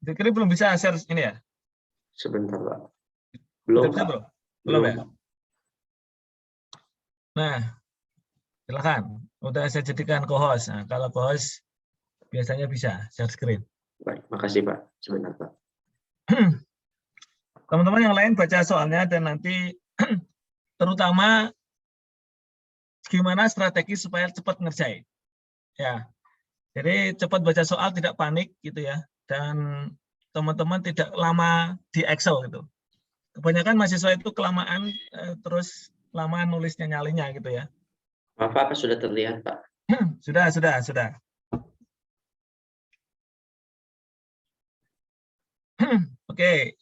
Zikri belum bisa share ini ya? Sebentar, Pak. Udah Belum, bisa Pak. belum? Belum, ya? Pak. Nah, silakan. Udah saya jadikan co-host. Nah, kalau co-host biasanya bisa share screen. Baik, makasih, Pak. Sebentar, Pak. Teman-teman yang lain baca soalnya dan nanti terutama gimana strategi supaya cepat ngerjain. Ya. Jadi cepat baca soal, tidak panik gitu ya. Dan teman-teman tidak lama di Excel gitu. Kebanyakan mahasiswa itu kelamaan terus lama nulisnya nyalinya gitu ya. Maaf, Pak, sudah terlihat, Pak. Sudah. Oke.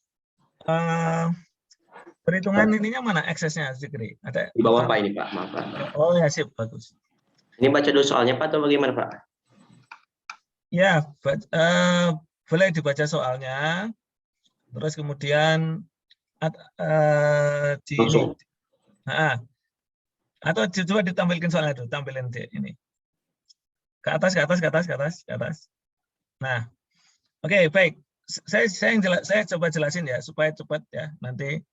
Perhitungan ininya mana aksesnya, Zikri? Ada Di bawah, Pak, ini, Pak. Maaf, Pak. Oh ya, sip, bagus. Ini baca dulu soalnya, Pak, atau bagaimana, Pak? Ya, boleh dibaca soalnya. Terus kemudian di ini. Langsung. Atau coba ditampilkan soalnya dulu, tampilin di ini. Ke atas. Nah, oke, baik. Saya coba jelasin ya supaya cepat ya nanti.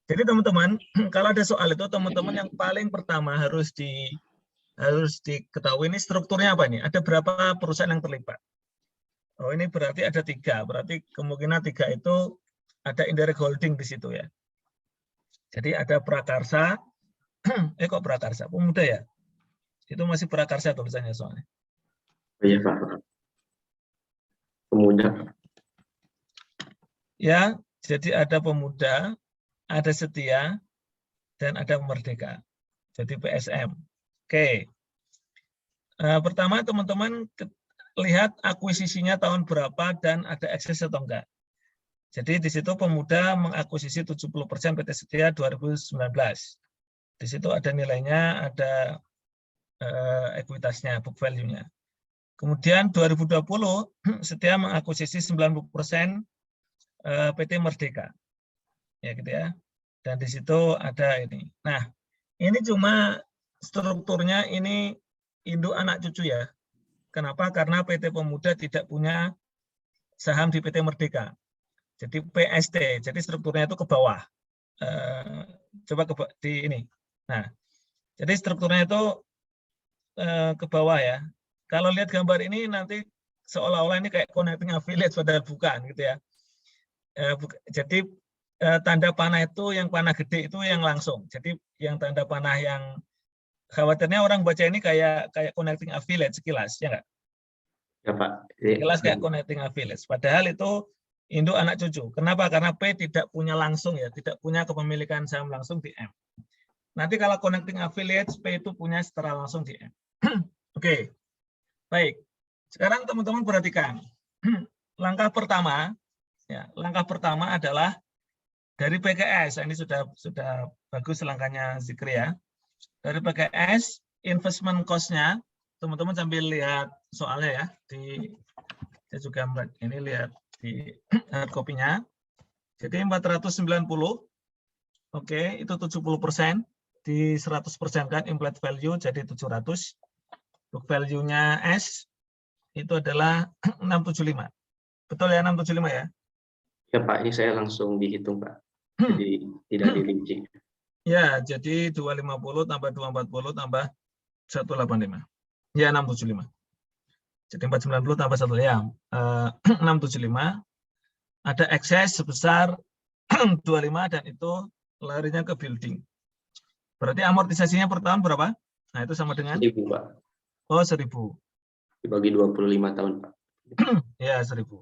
Jadi teman-teman, kalau ada soal itu teman-teman yang paling pertama harus diketahui ini strukturnya apa nih? Ada berapa perusahaan yang terlibat? Oh, ini berarti ada 3. Berarti kemungkinan 3 itu ada indirect holding di situ ya. Jadi ada prakarsa. Kok prakarsa? Pemuda ya? Itu masih prakarsa tulisannya soalnya. Iya, Pak. Pemuda. Ya, jadi ada pemuda, ada setia, dan ada merdeka. Jadi PSM. Oke. Pertama teman-teman lihat akuisisinya tahun berapa dan ada ekses atau enggak. Jadi di situ pemuda mengakuisisi 70% PT Setia 2019. Di situ ada nilainya, ada ekuitasnya, book value-nya. Kemudian 2020 Setia mengakuisisi 90% PT Merdeka. Ya gitu ya. Dan di situ ada ini. Nah, ini cuma strukturnya ini induk anak cucu ya. Kenapa? Karena PT Pemuda tidak punya saham di PT Merdeka. Jadi PST, jadi strukturnya itu ke bawah. Coba di ini. Nah, jadi strukturnya itu ke bawah ya. Kalau lihat gambar ini nanti seolah-olah ini kayak connecting affiliate, padahal bukan gitu ya. Jadi tanda panah itu yang panah gede itu yang langsung. Jadi yang tanda panah yang khawatirnya orang baca ini kayak connecting affiliate sekilas, ya nggak? Ya, Pak. Sekilas kayak connecting affiliate. Padahal itu induk anak cucu. Kenapa? Karena P tidak punya langsung ya, tidak punya kepemilikan saham langsung di M. Nanti kalau connecting affiliates, P itu punya secara langsung di M. Oke, baik. Sekarang teman-teman perhatikan. Langkah pertama adalah dari PKS. Ini sudah bagus langkahnya Zikri ya. Dari PKS, investment cost-nya, teman-teman sambil lihat soalnya ya. Saya juga ini lihat di hard copy-nya. Jadi 490, oke, itu 70%. Di 100% kan implied value jadi 700. Book value-nya S itu adalah 675. Betul ya 675 ya? Ya, Pak, ini saya langsung dihitung, Pak. Jadi tidak dirinci. Ya, jadi 250 tambah 240 tambah 185. Ya, 675. Jadi 490 tambah 1 ya, 675. Ada ekses sebesar 25 dan itu larinya ke building. Berarti amortisasinya per tahun berapa? Nah, itu sama dengan 1.000, Pak. Oh, 1.000. Dibagi 25 tahun, Pak. Ya, 1.000.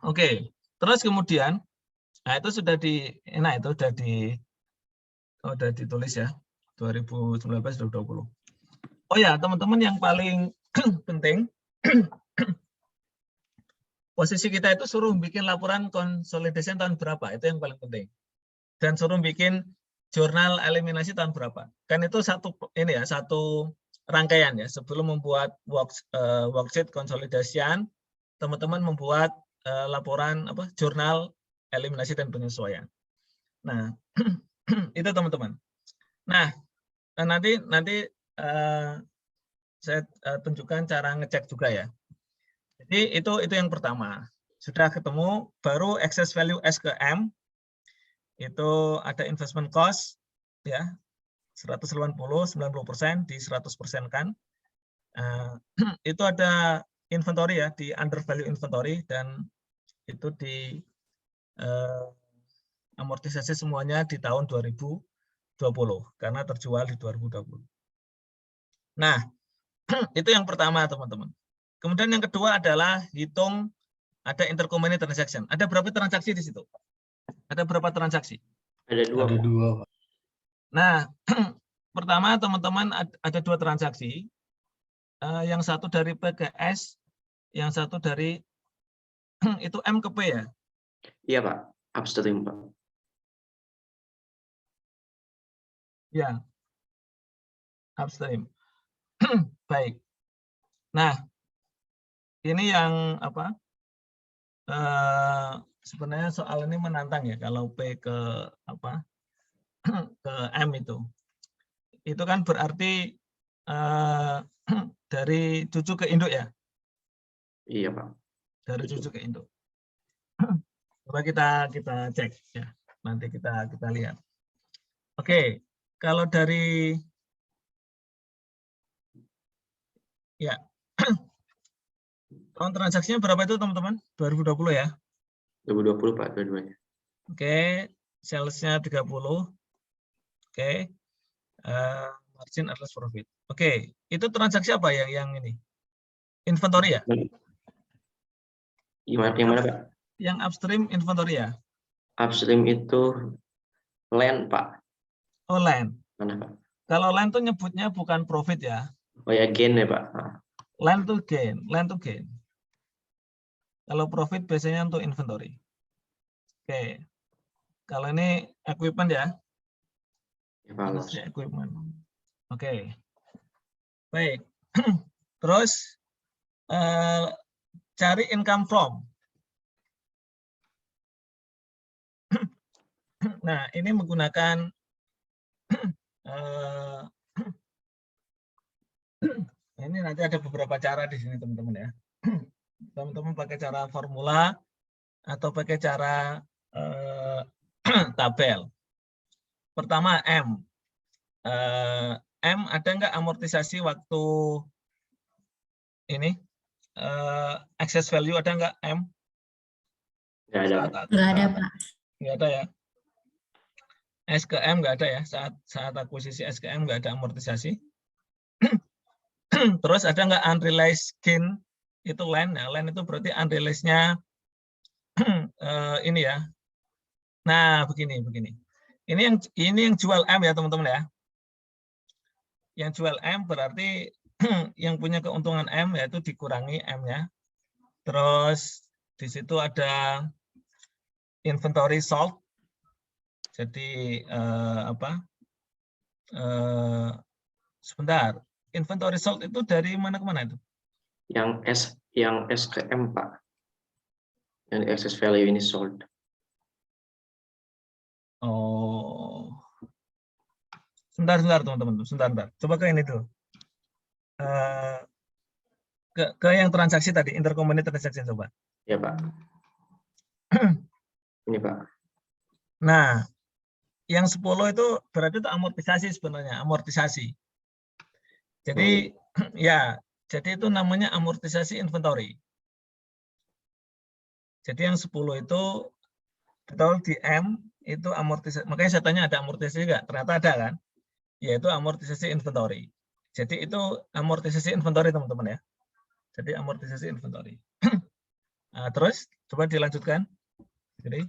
Oke, terus kemudian, nah itu sudah ditulis ya, 2019-2020. Oh ya, teman-teman yang paling penting, posisi kita itu suruh bikin laporan consolidation tahun berapa, itu yang paling penting. Dan suruh bikin jurnal eliminasi tahun berapa. Kan itu satu rangkaian ya. Sebelum membuat worksheet konsolidasian, teman-teman membuat laporan jurnal eliminasi dan penyesuaian. Nah, itu teman-teman. Nah, nanti saya tunjukkan cara ngecek juga ya. Jadi itu yang pertama. Sudah ketemu, baru excess value S ke M, itu ada investment cost, ya 180, 90% di 100% kan. Itu ada inventory ya, di under value inventory, dan itu di amortisasi semuanya di tahun 2020 karena terjual di 2020. Nah, itu yang pertama teman-teman. Kemudian yang kedua adalah hitung ada intercompany transaction. Ada berapa transaksi di situ? Ada berapa transaksi? Ada dua. Ada dua, Pak. Nah, pertama teman-teman ada dua transaksi. Yang satu dari PGS, yang satu dari itu M ke P ya? Iya Pak, upstream Pak. Ya, upstream. Baik. Nah, ini yang apa? Sebenarnya soal ini menantang ya kalau P ke apa? Ke M itu. Itu kan berarti dari cucu ke induk ya? Iya Pak. Dari cucu ke induk. Coba kita cek ya. Nanti kita lihat. Oke, kalau dari ya tahun transaksinya berapa itu teman-teman? 2020 ya? 2020 Pak, dua-duanya. Oke, salesnya 30. Oke, margin atas profit. Oke, itu transaksi apa ya yang ini? Inventory ya? Yang mana Pak? Yang upstream inventory ya? Upstream itu land Pak. Oh, land. Mana Pak? Kalau land tuh nyebutnya bukan profit ya. Oh ya, gain ya Pak. Land to gain, land to gain. Kalau profit biasanya untuk inventory. Oke. Kalau ini equipment ya. Ya Pak, loss. Harusnya equipment. Oke. Baik. Terus cari income from. Nah, ini menggunakan ini nanti ada beberapa cara di sini teman-teman ya. Teman-teman pakai cara formula atau pakai cara tabel. Pertama M. M ada nggak amortisasi waktu ini excess value, ada nggak M? Nggak ada. Nggak ada Pak. Nggak ada ya. S ke M nggak ada ya, saat akuisisi S ke M nggak ada amortisasi. Terus ada nggak unrealized gain, itu land. Nah, land itu berarti unrealized-nya ini ya. Nah, begini. Ini yang jual M ya teman-teman ya. Yang jual M berarti yang punya keuntungan M yaitu dikurangi M-nya. Terus di situ ada inventory sold. Jadi sebentar. Inventory sold itu dari mana ke mana itu? Yang S ke M Pak. Yang excess value ini sold. Oh. Sebentar teman-teman. Sebentar. Coba ke ini tuh. Ke yang transaksi tadi, intercompany transaction coba. Ya Pak. Ini Pak. Nah, yang 10 itu berarti itu amortisasi sebenarnya, amortisasi. Jadi ya, jadi itu namanya amortisasi inventory. Jadi yang 10 itu betul di M itu amortisasi. Makanya saya tanya ada amortisasi enggak? Ternyata ada kan? Yaitu amortisasi inventory. Jadi itu amortisasi inventory teman-teman ya. Jadi amortisasi inventory. Nah, terus coba dilanjutkan. Jadi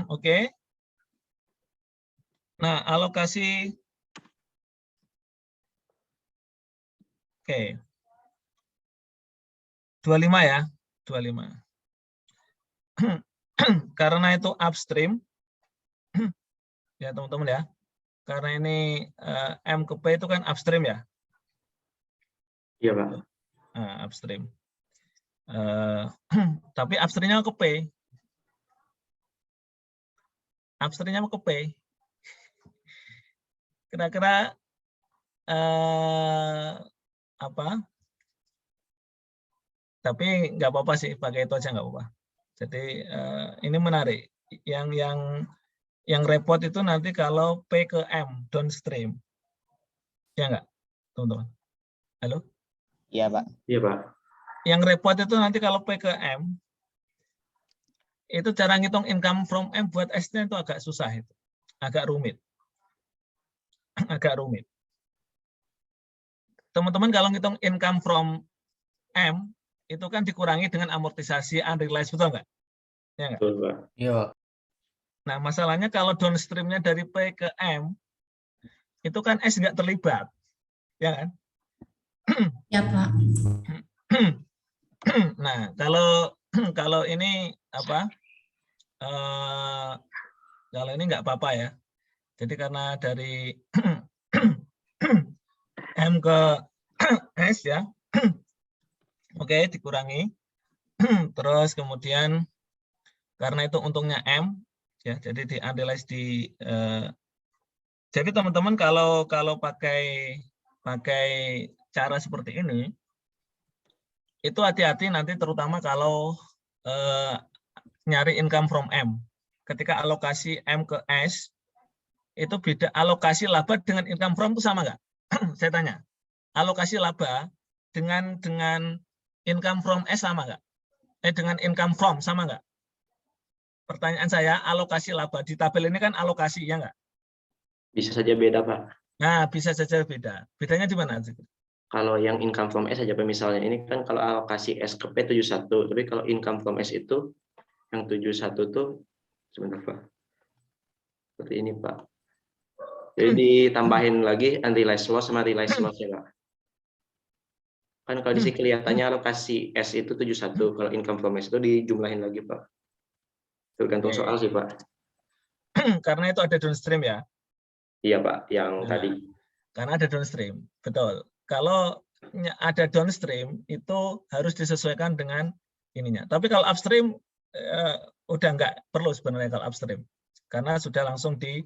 oke. Nah, alokasi oke. 25 ya, 25. Karena itu upstream ya teman-teman ya. Karena ini M ke P itu kan upstream ya. Iya Pak. Nah, upstream. Tapi upstreamnya ke P. Upstreamnya ke P. Kira-kira apa? Tapi nggak apa-apa sih, pakai itu aja nggak apa-apa. Jadi ini menarik. Yang repot itu nanti kalau P ke M downstream, ya nggak, teman-teman? Halo? Iya, Pak. Iya, Pak. Yang repot itu nanti kalau P ke M, itu cara ngitung income from M buat S-nya itu agak susah, itu agak rumit. Agak rumit. Teman-teman kalau ngitung income from M, itu kan dikurangi dengan amortisasi unrealized, betul nggak? Ya nggak? Betul, Pak. Iya. Nah, masalahnya kalau downstream-nya dari P ke M, itu kan S nggak terlibat. Ya kan? Ya, Pak. Nah, kalau ini apa? Kalau ini nggak apa-apa ya. Jadi karena dari M ke S ya, oke, dikurangi. Terus kemudian karena itu untungnya M, ya, jadi di-analyze di. Jadi teman-teman kalau pakai cara seperti ini, itu hati-hati nanti terutama kalau nyari income from M. Ketika alokasi M ke S, itu beda, alokasi laba dengan income from itu sama nggak? Saya tanya, alokasi laba dengan income from S sama nggak? Dengan income from sama nggak? Pertanyaan saya, alokasi laba di tabel ini kan alokasi, ya nggak? Bisa saja beda, Pak. Nah, bisa saja beda. Bedanya di mana? Kalau yang income from S aja, Pak, misalnya ini kan kalau alokasi S ke P 71, tapi kalau income from S itu yang 71 tuh sebentar, Pak. Seperti ini, Pak. Jadi ditambahin lagi unrealized loss sama realized loss ya, Pak. Kan kalau di sini kelihatannya alokasi S itu 71, kalau income from S itu dijumlahin lagi, Pak. Tergantung soal sih, Pak. Karena itu ada downstream ya. Iya, Pak, yang tadi. Karena ada downstream, betul. Kalau ada downstream itu harus disesuaikan dengan ininya. Tapi kalau upstream udah nggak perlu sebenarnya kalau upstream, karena sudah langsung di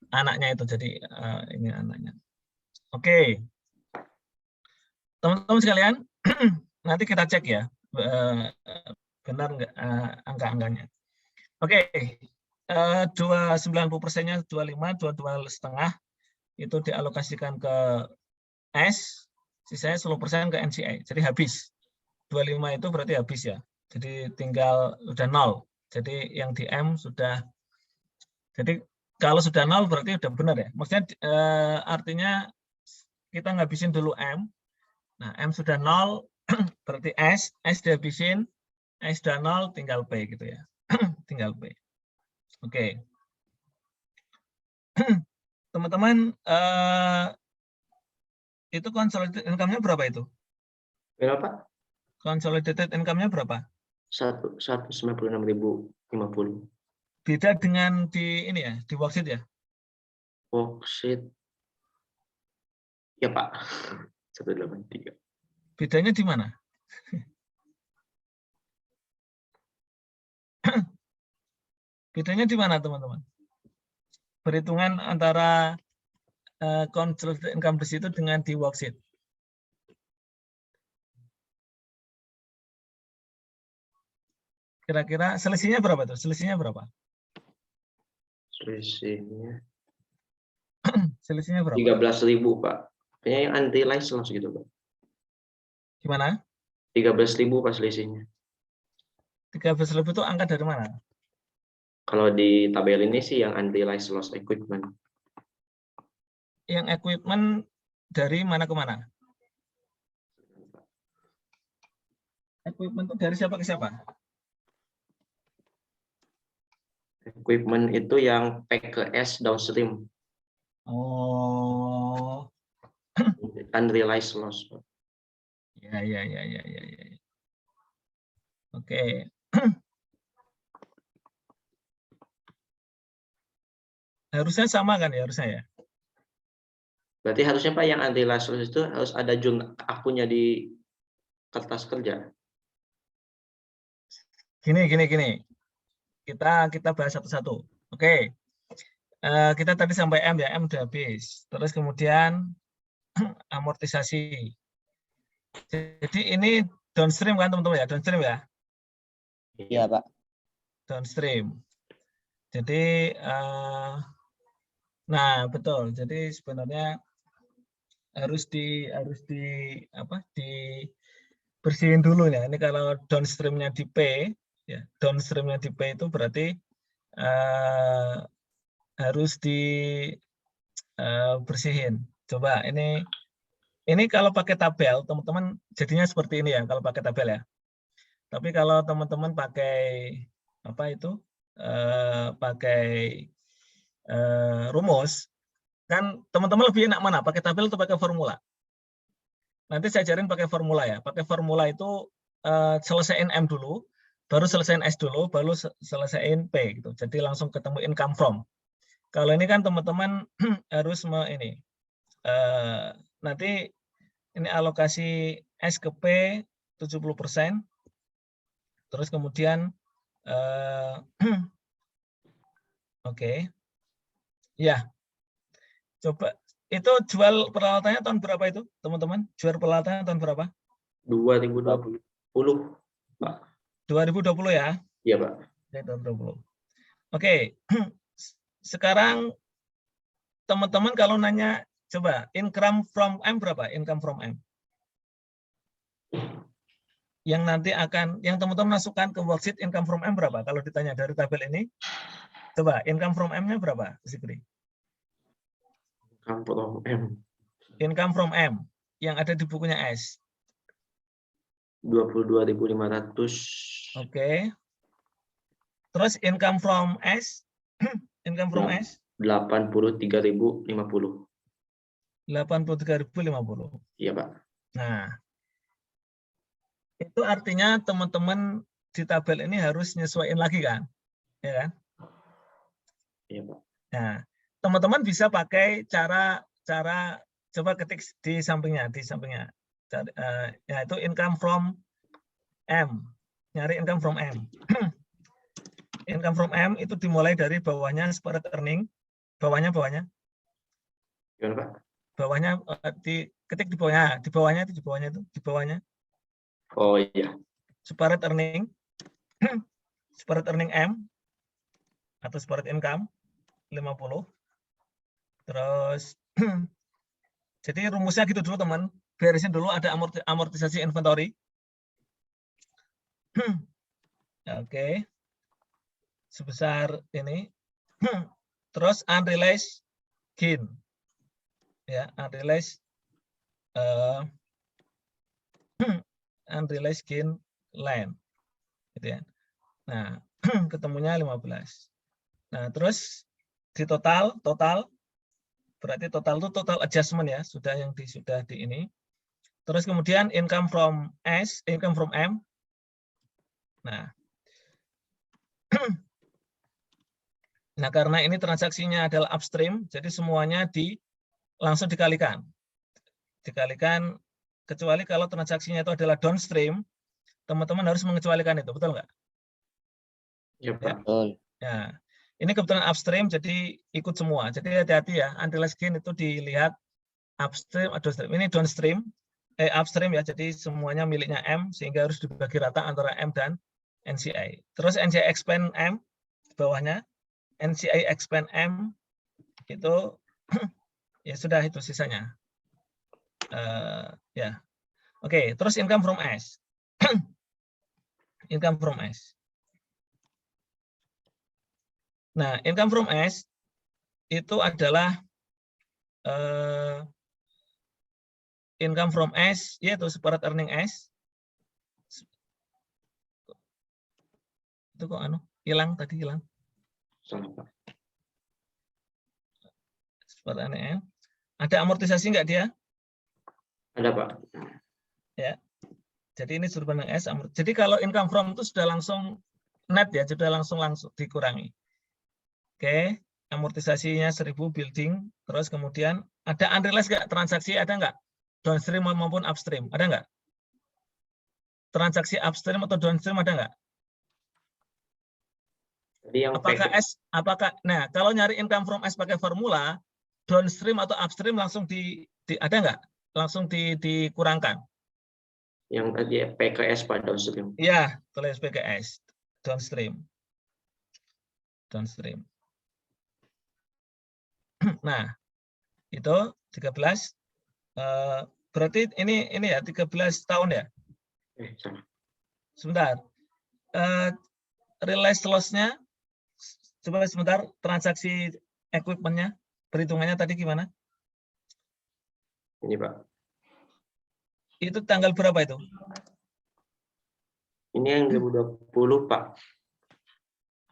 anaknya itu. Jadi ini anaknya. Oke, teman-teman sekalian, nanti kita cek ya benar nggak angka-angkanya. Oke, 90%-nya 25, 22,5 itu dialokasikan ke S, sisanya 10% ke NCI. Jadi habis. 25 itu berarti habis ya. Jadi tinggal udah 0. Jadi yang di M sudah. Jadi kalau sudah 0 berarti udah benar ya. Maksudnya artinya kita ngabisin dulu M. Nah, M sudah 0 berarti S dihabisin, S sudah 0 tinggal P gitu ya. Tinggal P. Oke. Teman-teman, itu consolidated income-nya berapa itu? Berapa? Consolidated income-nya berapa? 196.050. Beda dengan di ini ya, di worksheet ya? Worksheet. Ya, Pak. 183. Bedanya di mana? Bedanya di mana, teman-teman? Perhitungan antara consolidated income di situ dengan di worksheet. Kira-kira selisihnya berapa tuh? Selisihnya berapa? Selisihnya berapa? 13.000, Pak. Kayaknya yang unrealized loss gitu, Pak. Gimana? 13.000 Pak selisihnya. 13.000 itu angka dari mana? Kalau di tabel ini sih yang unrealized loss equipment. Yang equipment dari mana ke mana? Equipment itu dari siapa ke siapa? Equipment itu yang P ke S downstream. Oh. Unrealized loss. Ya. Oke. Harusnya sama kan ya, harusnya ya? Berarti harusnya Pak yang unrealized loss itu harus ada akunnya di kertas kerja. Gini. Kita bahas satu-satu. Oke. Kita tadi sampai M ya, M udah habis. Terus kemudian amortisasi. Jadi ini downstream kan teman-teman ya, downstream ya. Iya, Pak. Downstream. Jadi, nah betul. Jadi sebenarnya harus dibersihin dulu ya. Ini kalau downstreamnya di P, ya downstreamnya di P itu berarti harus dibersihin. Coba ini kalau pakai tabel teman-teman jadinya seperti ini ya kalau pakai tabel ya. Tapi kalau teman-teman pakai apa itu? Pakai rumus, kan teman-teman lebih enak mana? Pakai tabel atau pakai formula? Nanti saya ajarin pakai formula ya. Pakai formula itu selesaiin M dulu, baru selesaiin S dulu, baru selesaiin P gitu. Jadi langsung ketemu income from. Kalau ini kan teman-teman harus nanti ini alokasi S ke P 70%. Terus kemudian oke. Ya. Coba itu jual peralatannya tahun berapa itu, teman-teman? Jual peralatannya tahun berapa? 2020, Pak. 2020 ya? Iya, Pak. 2020. Oke. Sekarang teman-teman kalau nanya, coba income from M berapa? Income from M. Yang nanti yang teman-teman masukkan ke worksheet income from M berapa? Kalau ditanya dari tabel ini, coba income from M-nya berapa? Zikri. Income from M. Income from M yang ada di bukunya S. 22.500. Oke. Terus income from S, income from S 83.050. 83.050. Iya, Pak. Nah, itu artinya teman-teman di tabel ini harus nyesuaiin lagi kan, ya kan? Iya, Pak. Nah, teman-teman bisa pakai cara coba ketik di sampingnya, yaitu income from M, nyari income from M. Income from M itu dimulai dari bawahnya separate earning, bawahnya. Gimana, Pak? Bawahnya diketik di bawahnya itu. Oh iya. Separate earning, separate earning M atau separate income 50. Terus jadi rumusnya gitu dulu teman, beresin dulu ada amortisasi inventory. Oke. Sebesar ini. Terus unrealized gain. Ya, unrealized gain land. Gitu ya. Nah, ketemunya 15. Nah, terus di total berarti total itu total adjustment ya, sudah di ini. Terus kemudian income from S, income from M. Nah, nah karena ini transaksinya adalah upstream, jadi semuanya langsung dikalikan. Dikalikan, kecuali kalau transaksinya itu adalah downstream, teman-teman harus mengecualikan itu, betul nggak? Iya, Pak. Betul. Ya, ini kebetulan upstream, jadi ikut semua. Jadi hati-hati ya, unrealized gain itu dilihat upstream atau downstream. Ini downstream, upstream ya, jadi semuanya miliknya M, sehingga harus dibagi rata antara M dan NCI. Terus NCI expand M, di bawahnya, NCI expand M, itu ya sudah itu sisanya. Ya, oke. Terus income from S. Income from S. Nah, income from S itu adalah income from S, yaitu separate earning S. Itu kok hilang tadi. Salah, Pak. Separate earning S. Ada amortisasi nggak dia? Ada, Pak. Ya. Jadi ini sudut pandang S. Jadi kalau income from itu sudah langsung net ya, sudah langsung dikurangi. Oke, amortisasinya 1000 building, terus kemudian ada unrealized nggak transaksi, ada nggak? Downstream maupun upstream, ada nggak? Transaksi upstream atau downstream ada nggak? Jadi yang Apakah S, nah kalau nyari income from S pakai formula, downstream atau upstream langsung ada nggak? Langsung dikurangkan. Yang tadi PKS Pak downstream. Iya, tulis PKS downstream. Downstream. Nah, itu 13. Berarti ini ya 13 tahun ya? Salah. Sebentar. Realized loss-nya, coba sebentar, transaksi equipment-nya, perhitungannya tadi gimana? Ini Pak. Itu tanggal berapa itu? Ini yang 2020 Pak.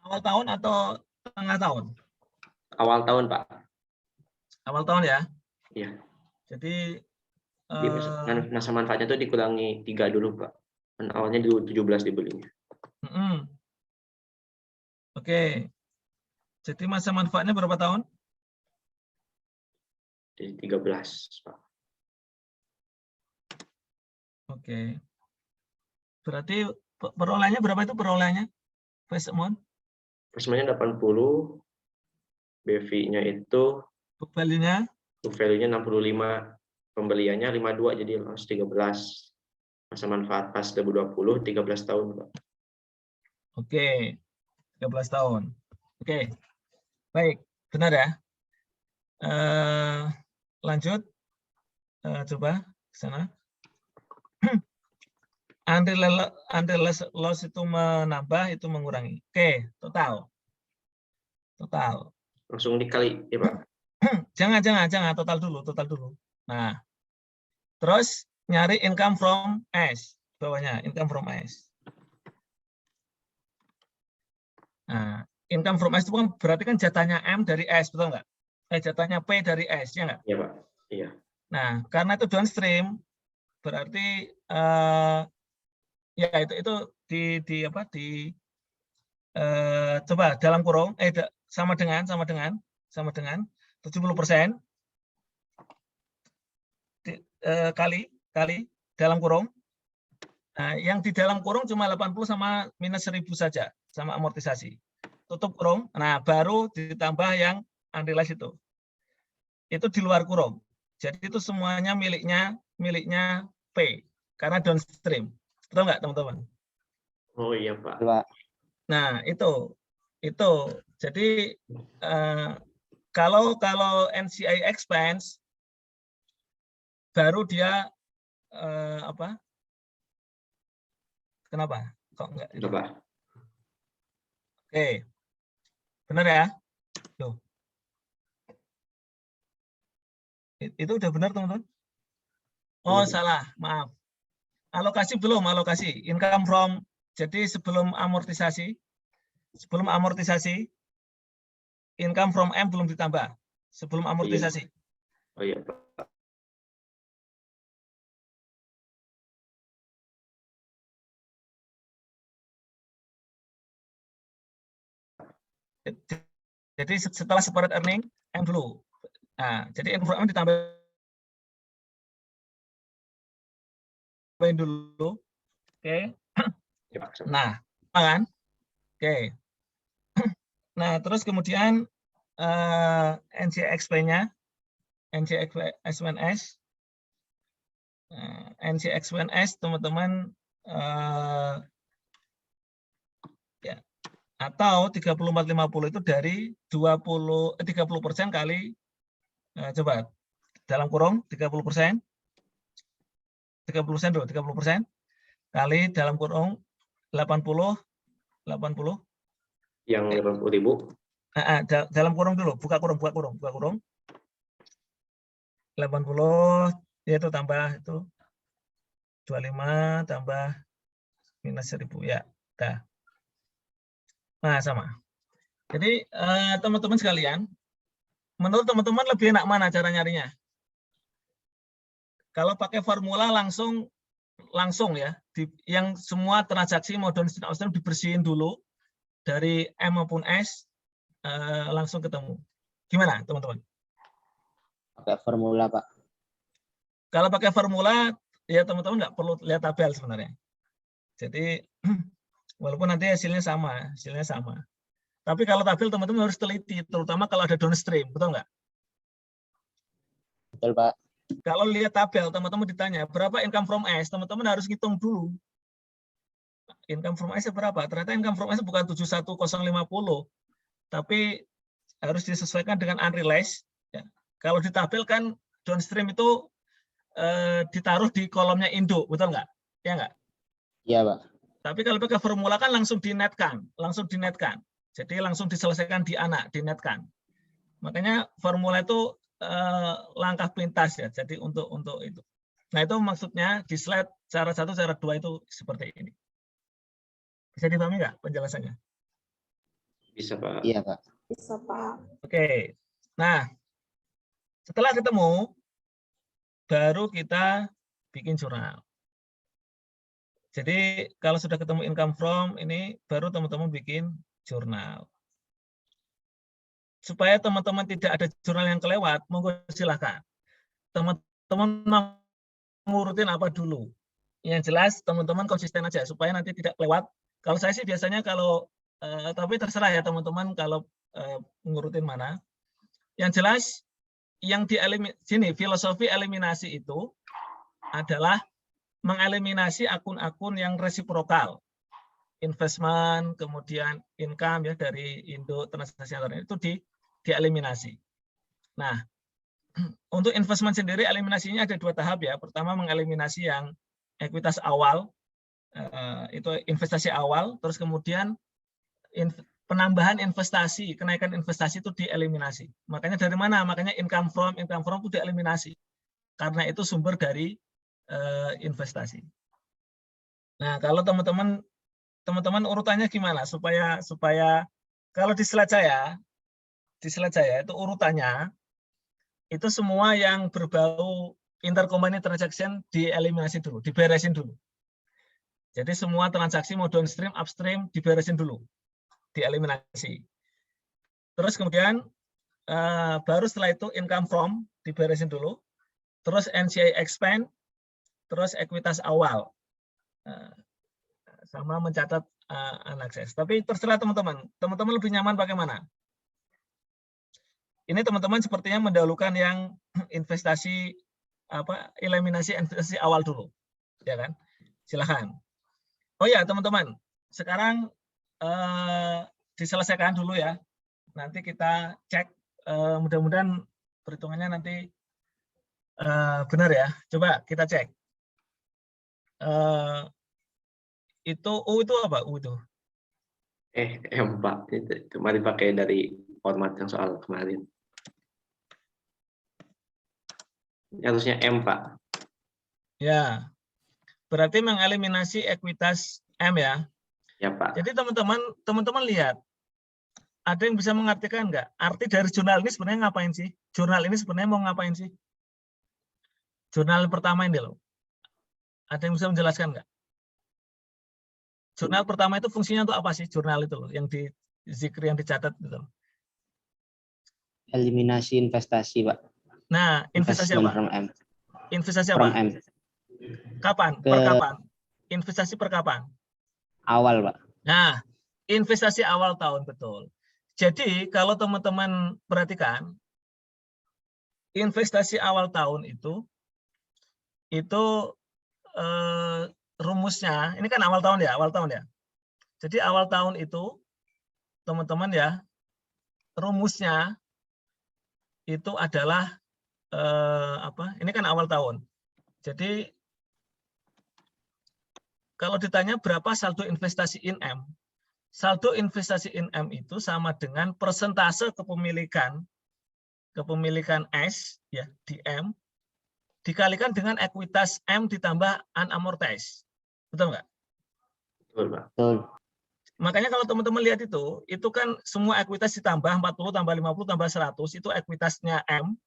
Awal tahun atau tengah tahun? Awal tahun Pak. Awal tahun ya? Iya. Jadi masa manfaatnya itu dikurangi 3 dulu Pak. Dan awalnya 17 dibelinya. Oke. Jadi masa manfaatnya berapa tahun? Jadi 13 Pak. Oke. Berarti perolehannya berapa itu perolehannya? Face amount? Face amount-nya 80, BV-nya itu Book value-nya? book value-nya 65, pembeliannya 52 jadi harus 13. Masa manfaat pas 2020 13 tahun, Pak. Oke. 13 tahun. Oke. Baik, benar ya? Lanjut. Coba ke sana. Unrealized loss itu menambah, itu mengurangi. Oke, total. Total. Langsung dikali ya Pak. Jangan total dulu. Nah, terus nyari income from S, bawahnya income from S. Nah, income from S itu kan berarti kan jatahnya M dari S, betul nggak? Jatahnya P dari S, ya nggak? Iya Pak. Iya. Nah, karena itu downstream, berarti ya itu coba dalam kurung sama dengan 70% kali dalam kurung. Nah, yang di dalam kurung cuma 80 sama minus 1000 saja sama amortisasi. Tutup kurung. Nah, baru ditambah yang unrealized itu. Itu di luar kurung. Jadi itu semuanya miliknya P karena downstream. Betul nggak, teman-teman? Oh iya Pak. Nah, itu. Jadi kalau NCI expense baru dia apa? Kenapa? Kok enggak? Coba. Oke. Benar ya? Tuh. Itu udah benar, teman-teman? Oh, salah. Maaf. Alokasi belum, alokasi. Income from, jadi sebelum amortisasi, income from M belum ditambah. Sebelum amortisasi. Oh iya Pak. Jadi setelah separate earning, M dulu. Nah, jadi income from M ditambahin dulu. Oke. Nah, kan? Oke. Nah, terus kemudian NCXP-nya, NCX1S, NCX1S, teman-teman, ya, atau 3450 itu dari 30% kali, coba dalam kurung 30%, 30% dulu, 30% kali dalam kurung 80. Yang 80.000. Dalam kurung dulu, buka kurung. 80 yaitu tambah itu 25 tambah minus 1000 ya. Dah. Nah, sama. Jadi teman-teman sekalian, menurut teman-teman lebih enak mana cara nyarinya? Kalau pakai formula langsung ya, yang semua transaksi mau downstream upstream dibersihin dulu dari M maupun S, langsung ketemu. Gimana, teman-teman? Pakai formula, Pak. Kalau pakai formula, ya teman-teman nggak perlu lihat tabel sebenarnya. Jadi, walaupun nanti hasilnya sama. Tapi kalau tabel teman-teman harus teliti, terutama kalau ada downstream, betul nggak? betul Pak. Kalau lihat tabel, teman-teman ditanya, berapa income from S? Teman-teman harus hitung dulu. Income from S berapa? Ternyata income from S bukan 71050, tapi harus disesuaikan dengan unrealized. Ya. Kalau di tabel kan downstream itu ditaruh di kolomnya induk, betul nggak? Ya nggak? Iya Pak. Tapi kalau pakai formula kan langsung dinetkan. Jadi langsung diselesaikan di anak, dinetkan. Makanya formula itu langkah pintas ya. Jadi untuk itu. Nah itu maksudnya di slide cara 1, cara 2 itu seperti ini. Bisa dipahami nggak penjelasannya? Bisa Pak. Iya Pak. Bisa, Pak. Oke. Nah, setelah ketemu, baru kita bikin jurnal. Jadi kalau sudah ketemu income from, ini baru teman-teman bikin jurnal. Supaya teman-teman tidak ada jurnal yang kelewat, monggo silahkan. Teman-teman ngurutin apa dulu. Yang jelas teman-teman konsisten aja, supaya nanti tidak kelewat. Kalau saya sih biasanya kalau, tapi terserah ya teman-teman kalau ngurutin mana. Yang jelas, yang sini filosofi eliminasi itu adalah mengeliminasi akun-akun yang resiprokal, investment, kemudian income ya dari induk transaksi antar itu dieliminasi. Nah, untuk investment sendiri eliminasinya ada 2 tahap ya. Pertama mengeliminasi yang ekuitas awal, itu investasi awal, terus kemudian penambahan investasi, kenaikan investasi itu dieliminasi. Makanya dari mana? Makanya income from itu dieliminasi. Karena itu sumber dari investasi. Nah, kalau teman-teman urutannya gimana supaya kalau di slide saya itu urutannya itu semua yang berbau intercompany transaction dieliminasi dulu, diberesin dulu. Jadi semua transaksi mau downstream, upstream diberesin dulu, dieliminasi. Terus kemudian baru setelah itu income from diberesin dulu, terus NCI expand, terus ekuitas awal, sama mencatat unakses. Tapi terserah teman-teman. Teman-teman lebih nyaman bagaimana? Ini teman-teman sepertinya mendahulukan yang investasi eliminasi investasi awal dulu, ya kan? Silahkan. Oh ya teman-teman, sekarang diselesaikan dulu ya. Nanti kita cek, mudah-mudahan perhitungannya nanti benar ya. Coba kita cek. Itu U itu apa? U itu? Pak. Itu kemarin pakai dari format yang soal kemarin. Harusnya M, Pak. Ya. Berarti mengeliminasi ekuitas M ya. Ya, Pak. Jadi teman-teman lihat. Ada yang bisa mengartikan nggak? Arti dari jurnal ini sebenarnya ngapain sih? Jurnal ini sebenarnya mau ngapain sih? Jurnal pertama ini loh. Ada yang bisa menjelaskan nggak? Jurnal pertama itu fungsinya untuk apa sih? Jurnal itu loh, yang di zikir yang dicatat itu. Eliminasi investasi Pak. Nah, investasi apa? From M. Investasi From apa? M. Kapan? Per kapan? Investasi per kapan? Awal Pak. Nah, investasi awal tahun, betul. Jadi kalau teman-teman perhatikan, investasi awal tahun itu rumusnya, ini kan awal tahun ya. Jadi awal tahun itu, teman-teman ya, rumusnya itu adalah ini kan awal tahun. Jadi kalau ditanya berapa saldo investasi in M, saldo investasi in M itu sama dengan persentase kepemilikan S ya di M dikalikan dengan ekuitas M ditambah unamortized. Betul nggak? Betul, Pak. Betul. Makanya kalau teman-teman lihat itu kan semua ekuitas ditambah 40 tambah 50 tambah 100 itu ekuitasnya M.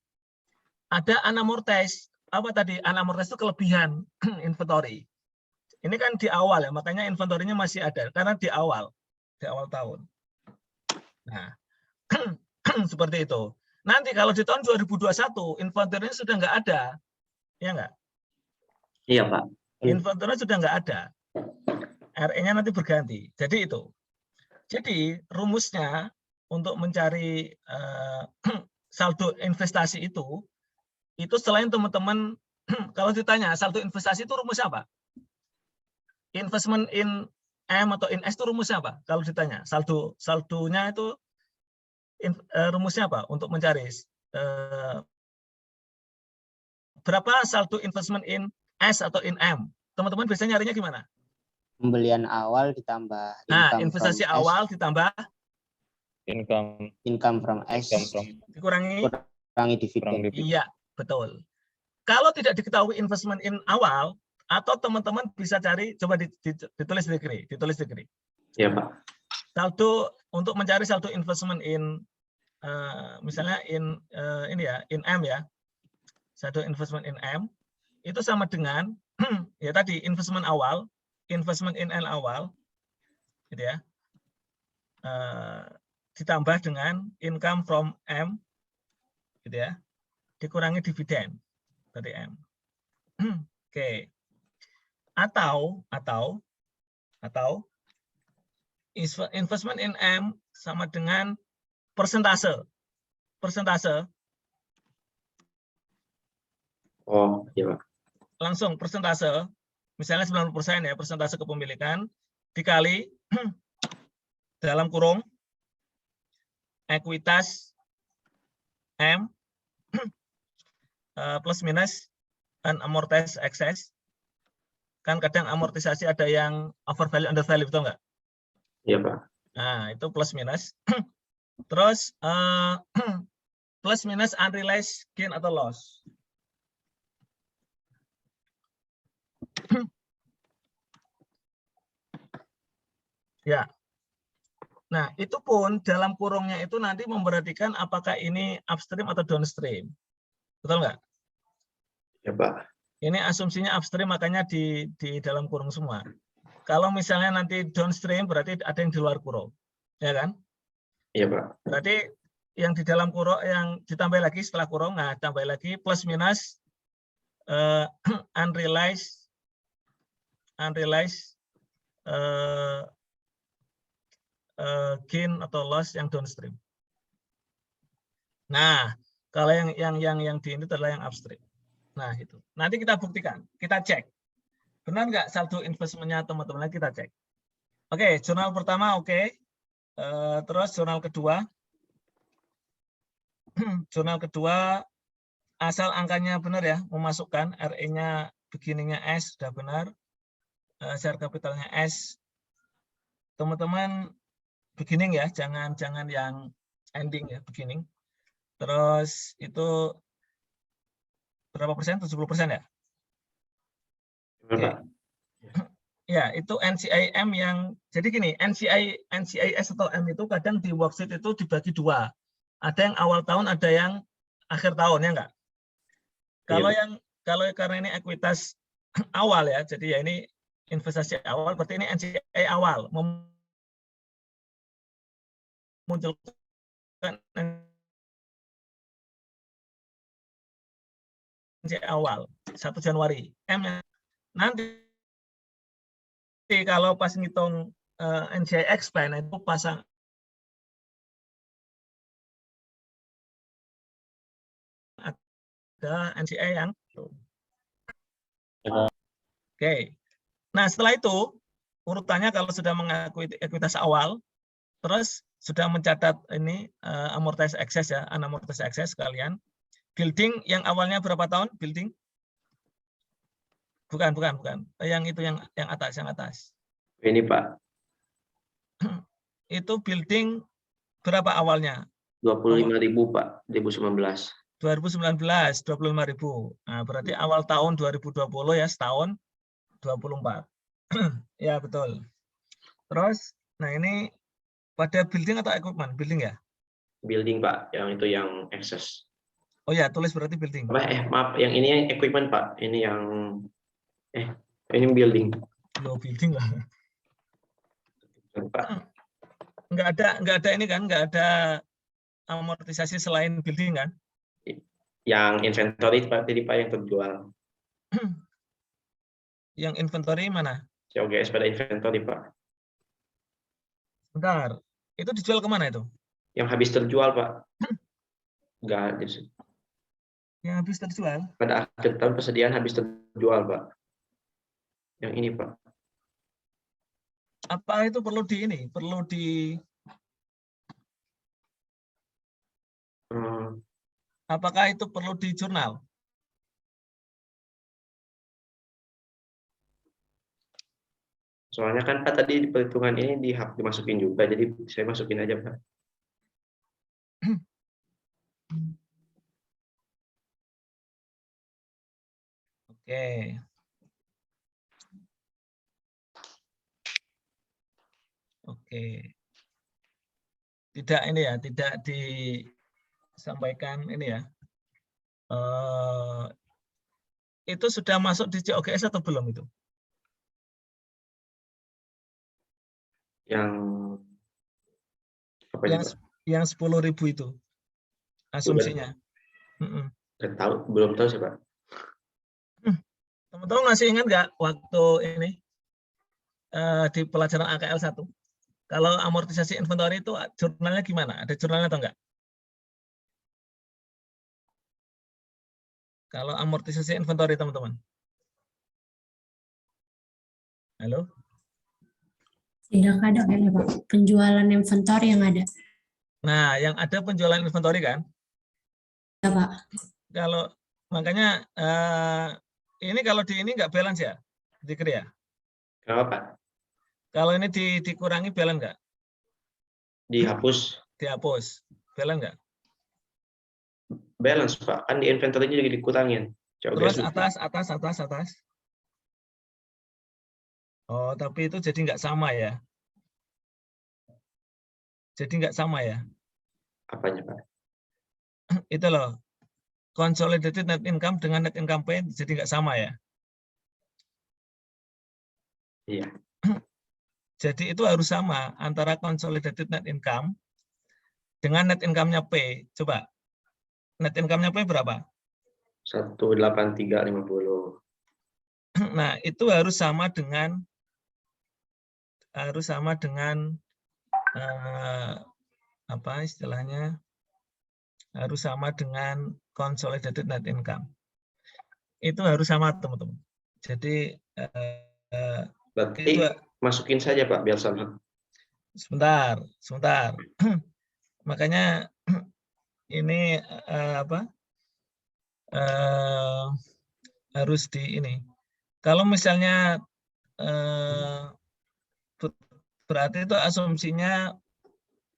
Ada unamortized. Apa tadi? Unamortized itu kelebihan inventory. Ini kan di awal ya, makanya inventory-nya masih ada karena di awal tahun. Nah, seperti itu. Nanti kalau di tahun 2021 inventory-nya sudah nggak ada, ya nggak? Iya, Pak. Inventory sudah nggak ada. RE-nya nanti berganti. Jadi itu. Jadi rumusnya untuk mencari saldo investasi itu itu selain teman-teman kalau ditanya saldo investasi itu rumusnya apa? Investment in M atau in S itu rumusnya apa? Kalau ditanya saldonya itu rumusnya apa untuk mencari berapa saldo investment in S atau in M? Teman-teman biasanya nyarinya gimana? Pembelian awal ditambah Nah, income investasi from S, awal ditambah income from S, dikurangi dividen. Iya, betul. Kalau tidak diketahui investment in awal, atau teman-teman bisa cari, coba ditulis di kiri. Ya, Pak. Saldo untuk mencari saldo investment in misalnya in ini ya, in M ya. Saldo investment in M itu sama dengan ya tadi investment awal, investment in N awal gitu ya. Ditambah dengan income from M gitu ya. Dikurangi dividen dari M. Oke. Atau investment in M sama dengan persentase. Oh, iya, Pak. Langsung persentase, misalnya 90% ya, persentase kepemilikan dikali dalam kurung ekuitas M plus minus unamortized excess. Kan kadang amortisasi ada yang over value, under value, betul nggak? Iya, Pak. Nah, itu plus minus. Terus plus minus unrealized gain atau loss. Ya. Nah, itu pun dalam kurungnya itu nanti memperhatikan apakah ini upstream atau downstream. Betul nggak? Ya, Pak. Ini asumsinya upstream, makanya di dalam kurung semua. Kalau misalnya nanti downstream, berarti ada yang di luar kurung. Ya kan? Iya, Pak. Berarti yang di dalam kurung, yang ditambah lagi setelah kurung, nah tambah lagi plus minus unrealized gain atau loss yang downstream. Nah, kalau yang di ini adalah yang upstream. Nah, itu. Nanti kita buktikan, kita cek. Benar nggak saldo investmentnya teman-teman? Kita cek. Oke, jurnal pertama oke. Terus jurnal kedua. Jurnal kedua, asal angkanya benar ya, memasukkan RE-nya beginningnya S sudah benar. Share capitalnya S. Teman-teman beginning ya, jangan yang ending ya, beginning. Terus itu berapa persen? 70% ya? Oke. Ya, itu NCIM yang, jadi gini, NCIS atau M itu kadang di worksheet itu dibagi dua. Ada yang awal tahun, ada yang akhir tahun, ya enggak? Kalau karena ini ekuitas awal ya, jadi ya ini investasi awal, berarti ini NCI awal, memunculkan NCI awal, 1 Januari. M nanti kalau pas ngitung NCI expand itu pasang ada NCI yang Oke. Nah, setelah itu urutannya kalau sudah mengakui ekuitas awal, terus sudah mencatat ini amortized excess ya, unamortized excess sekalian. Building yang awalnya berapa tahun? Building? Bukan. Yang itu yang atas. Ini, Pak. Itu building berapa awalnya? 25.000, Pak, 2019. 2019, 25.000. Nah, berarti awal tahun 2020 ya, setahun 24. Ya, betul. Terus, nah ini pada building atau equipment? Building ya? Building, Pak, yang itu yang excess. Oh ya, tulis berarti building. Maaf, yang ini yang equipment, Pak. Ini yang ini building. Loh, building lah. Pak. Nggak ada ini kan, nggak ada amortisasi selain building kan? Yang inventory, Pak, tadi Pak yang terjual. Yang inventory mana? COGS pada inventory, Pak. Bentar, itu dijual kemana itu? Yang habis terjual, Pak. Enggak. Yang habis terjual. Pada akhir tahun persediaan habis terjual, Pak. Yang ini, Pak. Apa itu perlu di ini? Perlu di apakah itu perlu di jurnal? Soalnya kan Pak tadi di perhitungan ini dimasukin juga, jadi saya masukin aja, Pak. Oke. Oke. Tidak ini ya, tidak disampaikan ini ya. Itu sudah masuk di COGS atau belum itu? Yang apa ya, Pak? Yang 10.000 itu asumsinya. Nggak tahu, belum tahu sih, Pak. Teman-teman masih ingat nggak waktu ini di pelajaran AKL 1? Kalau amortisasi inventory itu jurnalnya gimana? Ada jurnalnya atau enggak? Kalau amortisasi inventory, teman-teman. Halo? Tidak ada ya Pak. Penjualan inventory yang ada. Nah, yang ada penjualan inventory kan? Ya Pak. Kalau makanya ini kalau di ini nggak balance ya, Dikri ya? Kenapa, Pak? Kalau ini dikurangi balance nggak? Dihapus. Dihapus, balance nggak? Balance, Pak. Kan di inventory-nya juga dikurangin. Terus atas. Oh, tapi itu jadi nggak sama ya? Jadi nggak sama ya? Apanya, Pak? Itu loh, consolidated net income dengan net income paid jadi nggak sama ya? Iya. Jadi itu harus sama antara consolidated net income dengan net income-nya P. Coba, net income-nya P berapa? 18350. Nah, itu harus sama dengan apa istilahnya? Harus sama dengan consolidated net income. Itu harus sama, teman-teman. Jadi Berarti itu, masukin saja, Pak, biar sama. sebentar. Makanya ini harus di ini. Kalau misalnya berarti itu asumsinya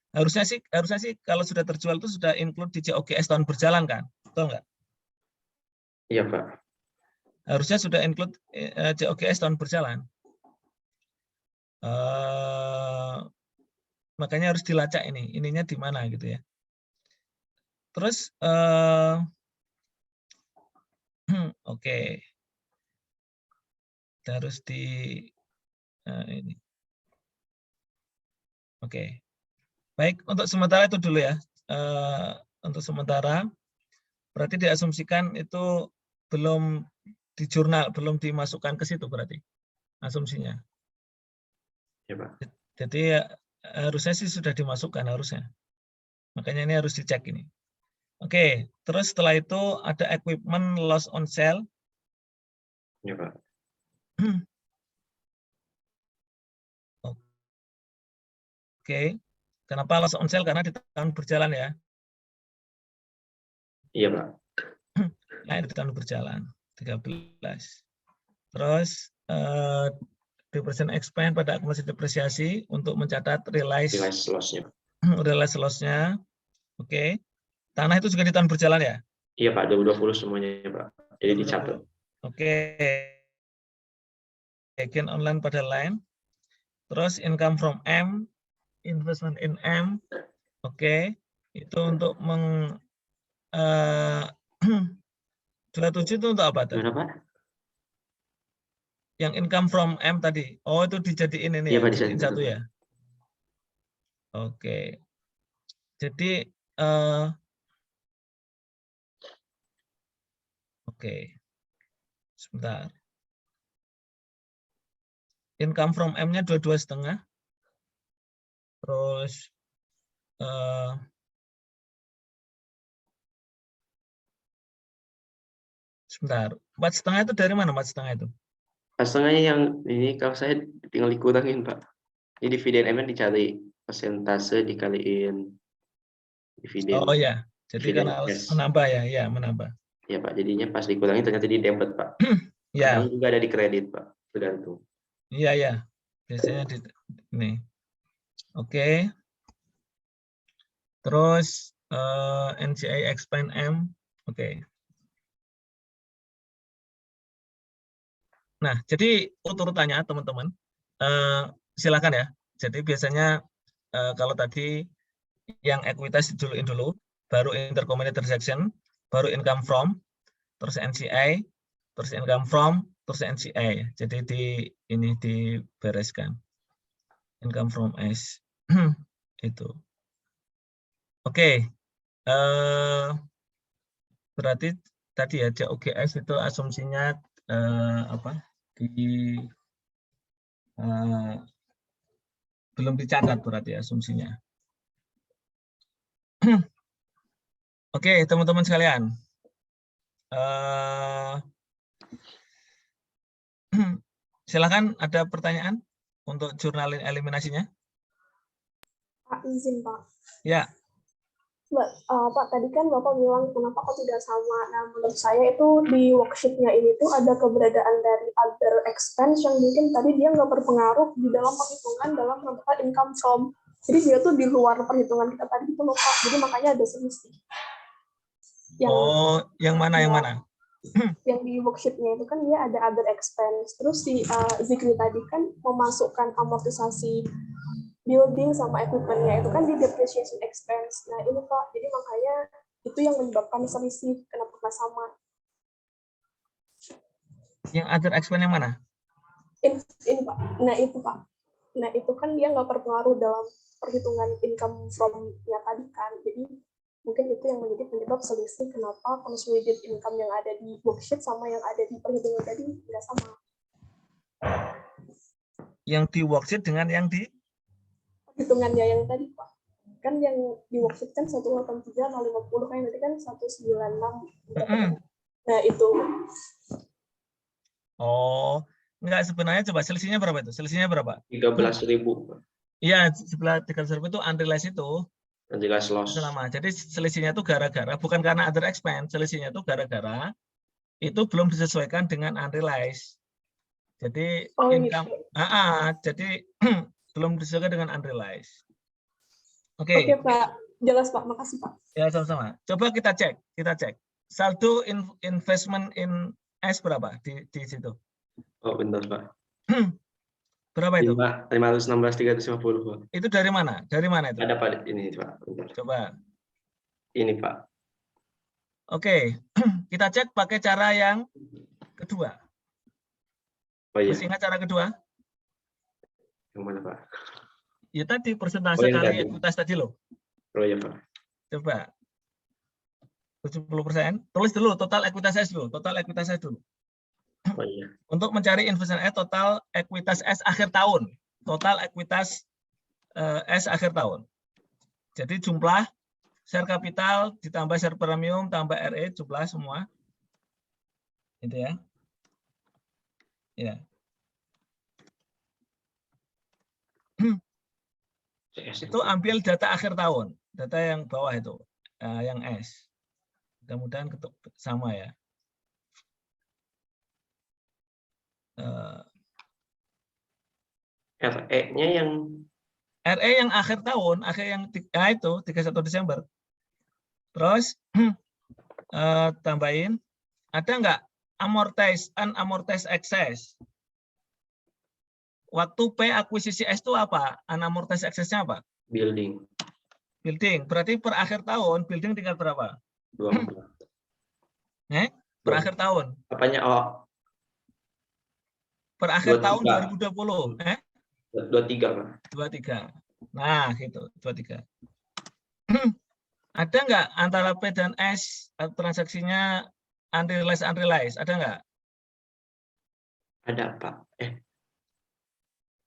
harusnya sih kalau sudah terjual itu sudah include di COGS tahun berjalan kan, betul nggak? Iya, Pak. Harusnya sudah include COGS tahun berjalan. Makanya harus dilacak ininya di mana gitu ya. Terus oke. Harus di ini. Oke. Baik, untuk sementara itu dulu ya. Untuk sementara berarti diasumsikan itu belum di jurnal, belum dimasukkan ke situ berarti asumsinya. Ya, Pak. Jadi harusnya sih sudah dimasukkan harusnya. Makanya ini harus dicek ini. Oke, terus setelah itu ada equipment loss on sale. Ya, Pak. Oke. Kenapa loss on sale? Karena di tahun berjalan ya. Iya, Pak. Nah, di tahun berjalan 13. Terus depreciation expense pada akumulasi depresiasi untuk mencatat realize loss-nya. Realize loss-nya. Oke. Tanah itu juga di tahun berjalan ya? Iya, Pak, 2020 semuanya, Pak. Jadi dicatat. Oke. Gain online pada line. Terus income from M, investment in M. Oke. Itu untuk 27 itu untuk apa tuh? Gimana, Pak? Yang income from M tadi. Oh, itu dijadiin ini Iya, ya, Pak, dijadiin satu Pak. ya. Oke. Jadi oke. Sebentar. Income from M-nya 22,5. Terus Sebentar. 4,5 itu dari mana 4,5 itu? Setengahnya yang ini kalau saya tinggal dikurangin Pak. Jadi dividen M dicari persentase dikaliin dividen. Oh ya, jadi Dividen karena S. menambah ya, ya menambah. Ya Pak, jadinya pas dikurangin ternyata di debit Pak. Ya, Kadang juga ada di kredit Pak, tergantung. iya ya. Biasanya di ini. Oke. Terus NCI expand M. Oke. Nah, jadi urutannya teman-teman, silakan ya. Jadi biasanya kalau tadi yang ekuitas duluin dulu, baru intercompany transaction, baru income from, terus NCI, terus income from, terus NCI. Jadi ini dibereskan. Income from S. Itu. Oke. Berarti tadi ya OGS itu asumsinya apa? Belum dicatat berarti asumsinya. Oke, teman-teman sekalian. Silakan ada pertanyaan untuk jurnal eliminasinya. Pak, izin Pak. Ya. Pak, tadi kan Bapak bilang kenapa kok tidak sama. Nah, menurut saya itu di worksheet-nya ini tuh ada keberadaan dari other expense yang mungkin tadi dia nggak berpengaruh di dalam perhitungan dalam perhitungan income from. Jadi dia tuh di luar perhitungan kita tadi itu loh Pak. Jadi makanya ada selisih. Yang mana? Yang mana? Yang di worksheet-nya itu kan dia ada other expense. Terus si Zikri tadi kan memasukkan amortisasi building sama equipment-nya itu kan di depreciation expense. Nah ini Pak, jadi makanya itu yang menyebabkan selisih, kenapa nggak sama. Yang other expense yang mana? Ini Pak, nah itu Pak. Nah itu kan dia nggak berpengaruh dalam perhitungan income from-nya tadi kan. Jadi mungkin itu yang menjadi penyebab selisih kenapa consolidated income yang ada di worksheet sama yang ada di perhitungan tadi nggak sama. Yang di worksheet dengan yang di hitungannya yang tadi Pak, kan yang di worksheet kan 183 kali 50 kan nanti kan 196. Nah itu. Oh, enggak, sebenarnya coba selisihnya berapa itu? Selisihnya berapa? 13.000. Iya, sebelah 13.000 itu unrealized itu. Unrealized loss. Selama. Jadi selisihnya itu gara-gara, bukan karena other expense, selisihnya itu gara-gara itu belum disesuaikan dengan unrealized. Jadi income, jadi belum disesuaikan dengan unrealized. Oke. Oke Pak, jelas Pak, makasih Pak. Ya sama-sama. Coba kita cek. Saldo investment in S berapa di situ? Oh bentar Pak. Berapa itu? 516.350 Pak. Itu dari mana? Dari mana itu? Ada Pak ini Pak. Bentar. Coba. Ini Pak. Oke, kita cek pakai cara yang kedua. Oh iya. Masih ingat cara kedua? Yang mana Pak? Ya tadi persentase kali ekuitas tadi loh. Oh iya Pak. Coba. 70%. Tulis dulu total ekuitas S dulu. Total ekuitas S dulu. Oh iya. Untuk mencari investment S, total ekuitas S akhir tahun. Total ekuitas S akhir tahun. Jadi jumlah share kapital ditambah share premium tambah RE jumlah semua. Itu ya. Ya. Itu ambil data akhir tahun, data yang bawah itu, yang S. Mudah-mudahan sama ya. RE-nya yang RE yang akhir tahun, akhir yang itu 31 Desember. Terus tambahin, ada nggak unamortized excess? Waktu P akuisisi S itu apa? Unamortized excess-nya apa? Building. Berarti per akhir tahun building tinggal berapa? 24. Per akhir tahun. Apanya? Oh. Per akhir 23. tahun 2020. 23, Pak. 23. Nah, gitu, 23. Ada nggak antara P dan S transaksinya unrealized? Ada nggak? Ada, Pak.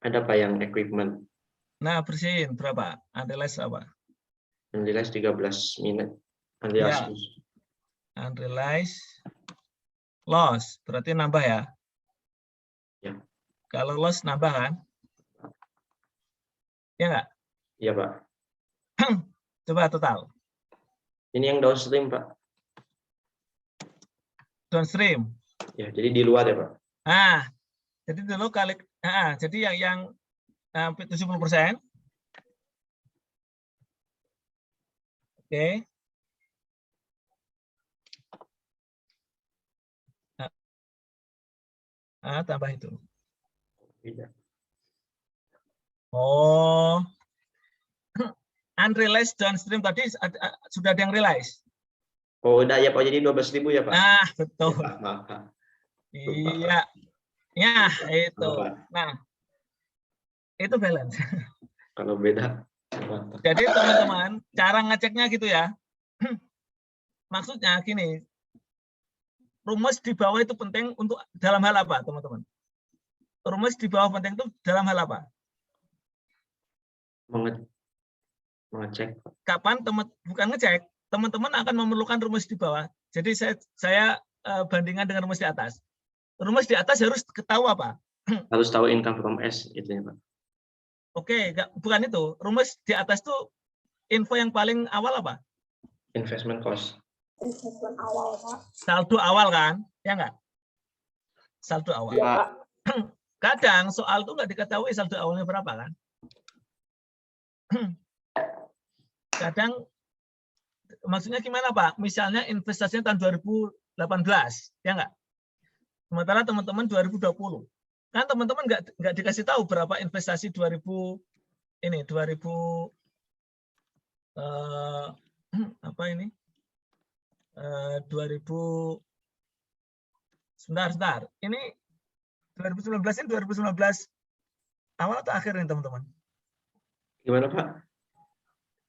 Ada Pak yang equipment. Nah, bersihin berapa? Unrealized apa? Unrealized 13 minit. Ya. Unrealized Loss, berarti nambah ya? Ya. Kalau loss nambah kan? Ya nggak? Iya, Pak. Coba total. Ini yang downstream, Pak. Downstream. Ya, jadi di luar ya, Pak. Nah, jadi dulu kali, jadi yang 70%. Oke. Tambah itu. Iya. Oh, unrealized downstream tadi sudah ada yang realize. Oh, udah ya, Pak. Jadi 12.000 ya, Pak. Nah, betul. Ya, maaf, Pak. Iya. Ya, itu. Maaf, Pak. Nah, itu balance. Kalau beda. Jadi teman-teman, cara ngeceknya gitu ya. Maksudnya gini, rumus di bawah itu penting untuk dalam hal apa, teman-teman? Rumus di bawah penting itu dalam hal apa? Mengecek. Kapan bukan ngecek, teman-teman akan memerlukan rumus di bawah. Jadi saya bandingkan dengan rumus di atas. Rumus di atas harus ketahui apa? Harus tahu income from S itu ya, Pak. Oke, bukan itu. Rumus di atas tuh info yang paling awal apa? Investment cost. Investment awal, Pak. Saldo awal kan? Ya enggak? Saldo awal. Ya, Pak. Kadang soal tuh nggak diketahui saldo awalnya berapa kan? Kadang maksudnya gimana Pak? Misalnya investasinya tahun 2018, ya enggak? Sementara teman-teman 2020. Kan teman-teman nggak dikasih tahu berapa investasi 2000 apa ini? 2000 sebentar. Ini 2019 ini 2019 awal atau akhir nih teman-teman? Gimana, Pak?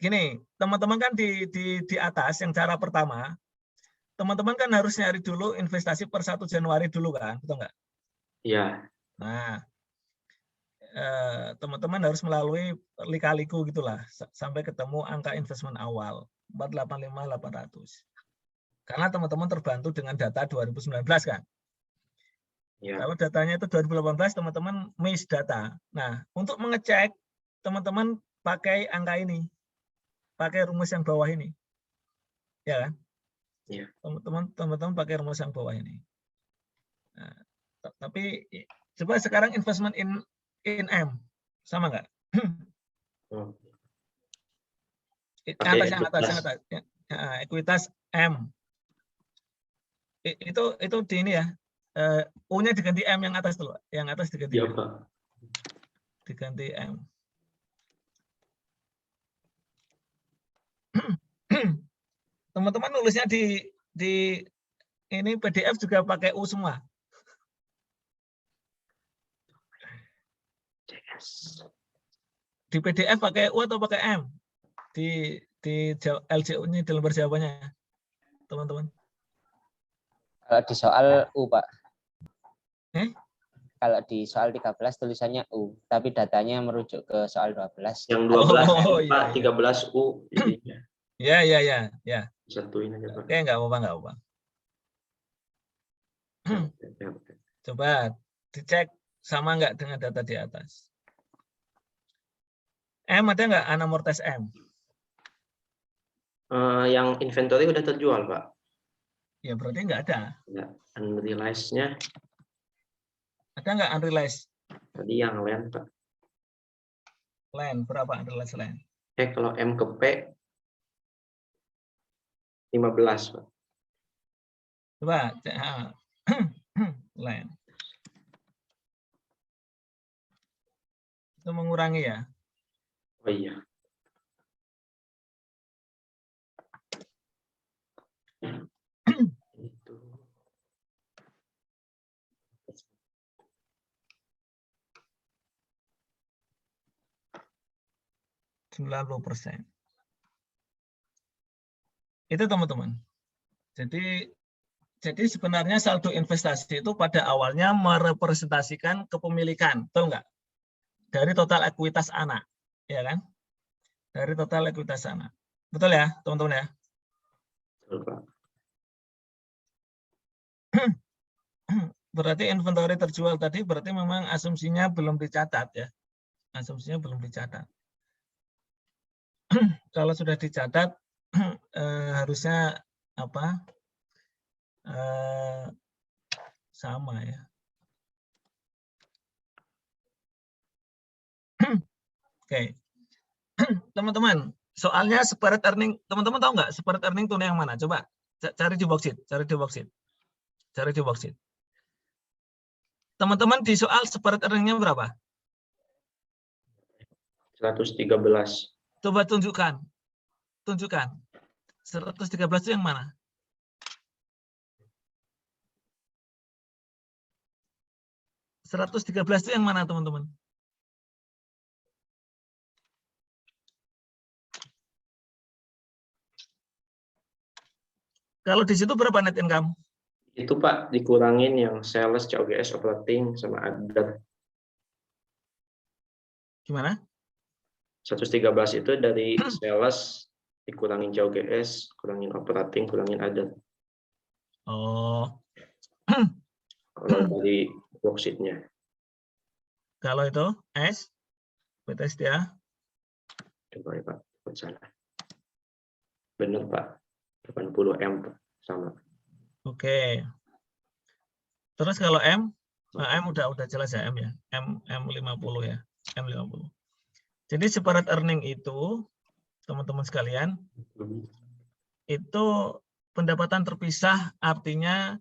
Gini, teman-teman kan di atas yang cara pertama, teman-teman kan harus nyari dulu investasi per 1 Januari dulu kan, betul nggak? Iya. Nah, teman-teman harus melalui lika-liku gitulah sampai ketemu angka investment awal 485.800. Karena teman-teman terbantu dengan data 2019 kan. Ya. Kalau datanya itu 2018 teman-teman miss data. Nah, untuk mengecek teman-teman pakai angka ini. Pakai rumus yang bawah ini. Ya kan? Iya. Teman-teman pakai rumus yang bawah ini. Nah, tapi coba sekarang investment in M sama nggak? Yang atas. Ekuitas M. Itu di ini ya. U-nya diganti M yang atas dulu. Yang atas diganti Ya, M. Pak. Diganti M. Teman-teman nulisnya di ini PDF juga pakai U semua. Di PDF pakai U atau pakai M? Di LCU-nya di lembar jawabannya, teman-teman. Kalau di soal U, Pak. Kalau di soal 13 tulisannya U, tapi datanya merujuk ke soal 12. Yang 12 Pak, 13 U jadinya. Ya. Satuin aja, Pak. Oke, nggak apa-apa. Coba dicek sama nggak dengan data di atas. M ada nggak unamortized M? Yang inventory udah terjual, Pak. Ya berarti nggak ada. Ya, unrealized-nya. Ada nggak unrealized? Tadi yang land, Pak. Land, berapa unrealized land? Kalau M ke P 15, Pak. Coba land. Itu mengurangi ya. Oh iya. Itu. %90. Itu teman-teman. Jadi sebenarnya saldo investasi itu pada awalnya merepresentasikan kepemilikan, betul nggak? Dari total ekuitas anak, ya kan? Dari total ekuitas anak, betul ya, teman-teman ya? Betul, Pak. berarti inventory terjual tadi berarti memang asumsinya belum dicatat ya. Asumsinya belum dicatat. Kalau sudah dicatat harusnya apa? Sama ya. Oke. Teman-teman, soalnya separate earning, teman-teman tahu nggak separate earning itu yang mana? Coba cari di worksheet, cari di worksheet. Cari di worksheet. Teman-teman di soal separate earning-nya berapa? 113. Coba tunjukkan. Tunjukkan. 113 itu yang mana? (113) itu yang mana, teman-teman? Kalau di situ berapa net income? Itu Pak dikurangin yang sales, COGS, operating sama other. Gimana? 113 itu dari sales dikurangin COGS, kurangin operating, kurangin other. Oh. Kalau dari worksheet-nya. Kalau itu S, PT ya. Coba ya Pak, buat salah. Benar Pak, 80 M Pak, sama. Oke. Terus kalau M, M udah jelas ya M ya. M50 ya. M50. Jadi separate earning itu, teman-teman sekalian, itu pendapatan terpisah artinya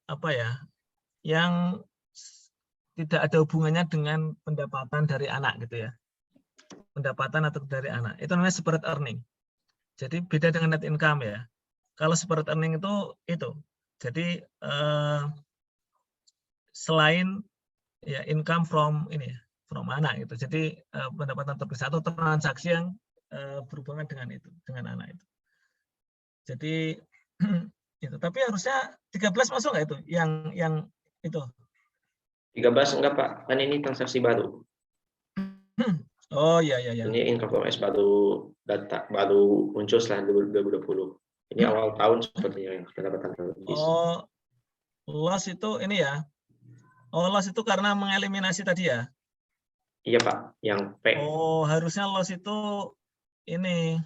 apa ya? Yang tidak ada hubungannya dengan pendapatan dari anak gitu ya. Pendapatan atau dari anak. Itu namanya separate earning. Jadi beda dengan net income ya. Kalau separate earning itu. Jadi selain ya income from ini ya, from anak gitu. Jadi pendapatan terpisah atau transaksi yang berhubungan dengan itu, dengan anak itu. Jadi itu. Tapi harusnya 13 masuk nggak itu? Yang itu. 13 enggak Pak, kan ini transaksi baru. Oh iya. Ini income from S baru data baru muncul setelah 2020. Ini awal tahun sepertinya yang pendapatan terpisah. Oh, loss itu ini ya. Oh, loss itu karena mengeliminasi tadi ya? Iya Pak, yang P. Oh, harusnya loss itu ini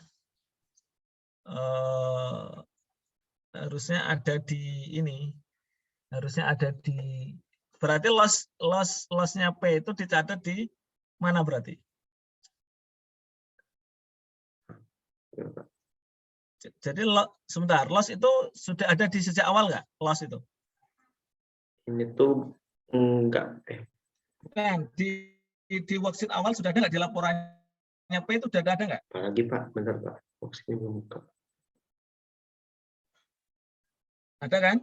harusnya ada di ini. Harusnya ada di berarti loss-nya P itu dicatat di mana berarti? Ya, Pak. Jadi sebentar, loss itu sudah ada di sejak awal nggak? Loss itu? Ini tuh enggak. Kan di worksheet awal sudah ada nggak di laporannya P itu sudah ada nggak? Apalagi Pak, benar Pak. Worksheet-nya belum buka. Ada kan?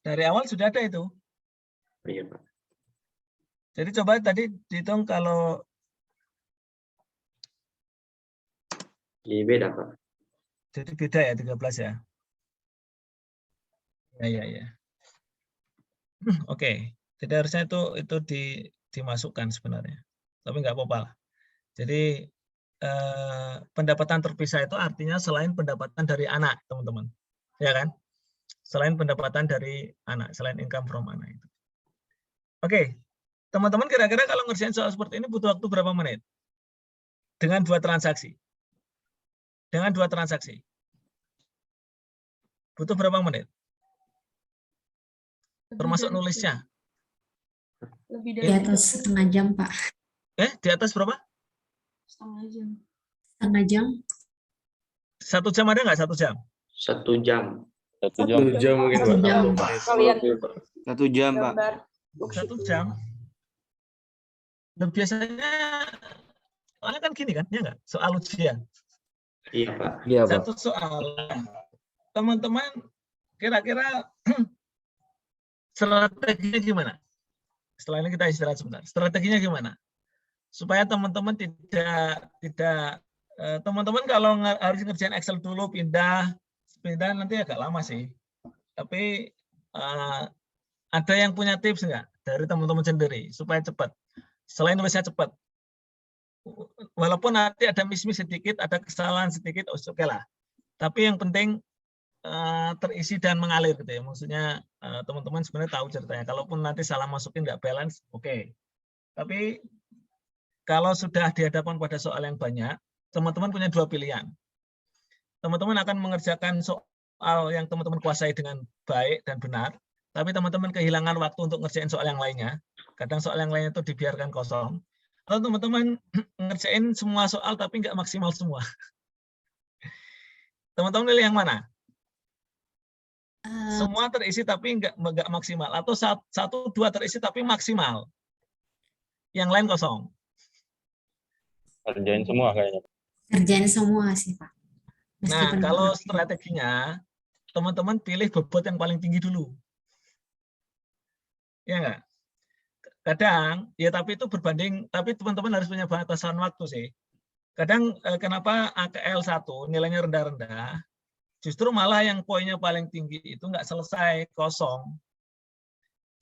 Dari awal sudah ada itu. Oh, iya Pak. Jadi coba tadi dihitung kalau Ini beda Pak. jadi beda ya 13 ya. Ya. Oke. Jadi harusnya itu dimasukkan sebenarnya. Tapi nggak apa-apa lah. Jadi pendapatan terpisah itu artinya selain pendapatan dari anak, teman-teman. Ya kan? Selain pendapatan dari anak, selain income from anak itu. Oke. Teman-teman kira-kira kalau ngerjain soal seperti ini butuh waktu berapa menit? Dengan 2 transaksi. Dengan 2 transaksi. Butuh berapa menit? Termasuk nulisnya. Lebih Di dari atas setengah jam, Pak. Di atas berapa? setengah jam. Setengah jam. 1 jam ada nggak 1 jam? 1 jam. 1 jam mungkin Pak. 1 jam. Kalian 1 jam Pak. gambar 1 jam. Dan biasanya soalnya kan gini kan, ya nggak? Soal ujian. Iya Pak. Iya Pak. Satu soal. Teman-teman kira-kira strateginya gimana? Setelah ini kita istirahat sebentar. Strateginya gimana? Supaya teman-teman tidak teman-teman kalau harus ngerjain Excel dulu pindah nanti agak lama sih. Tapi ada yang punya tips nggak dari teman-teman sendiri supaya cepat? Selain nulisnya cepat, walaupun nanti ada miss sedikit, ada kesalahan sedikit, oke lah. Tapi yang penting terisi dan mengalir gitu ya. Maksudnya teman-teman sebenarnya tahu ceritanya. Kalaupun nanti salah masukin nggak balance, oke. Tapi kalau sudah di hadapan pada soal yang banyak, teman-teman punya dua pilihan. Teman-teman akan mengerjakan soal yang teman-teman kuasai dengan baik dan benar, tapi teman-teman kehilangan waktu untuk ngerjain soal yang lainnya. Kadang soal yang lainnya itu dibiarkan kosong. Atau teman-teman ngerjain semua soal tapi nggak maksimal semua. Teman-teman pilih yang mana? Semua terisi tapi nggak maksimal, atau satu dua terisi tapi maksimal, yang lain kosong. Kerjain semua kayaknya. Kerjain semua sih Pak. Nah, Meskipun kalau berat. strateginya teman-teman pilih bobot yang paling tinggi dulu, ya nggak? Kadang ya, tapi itu berbanding, tapi teman-teman harus punya batasan waktu sih. Kadang kenapa AKL 1 nilainya rendah-rendah, justru malah yang poinnya paling tinggi itu nggak selesai, kosong.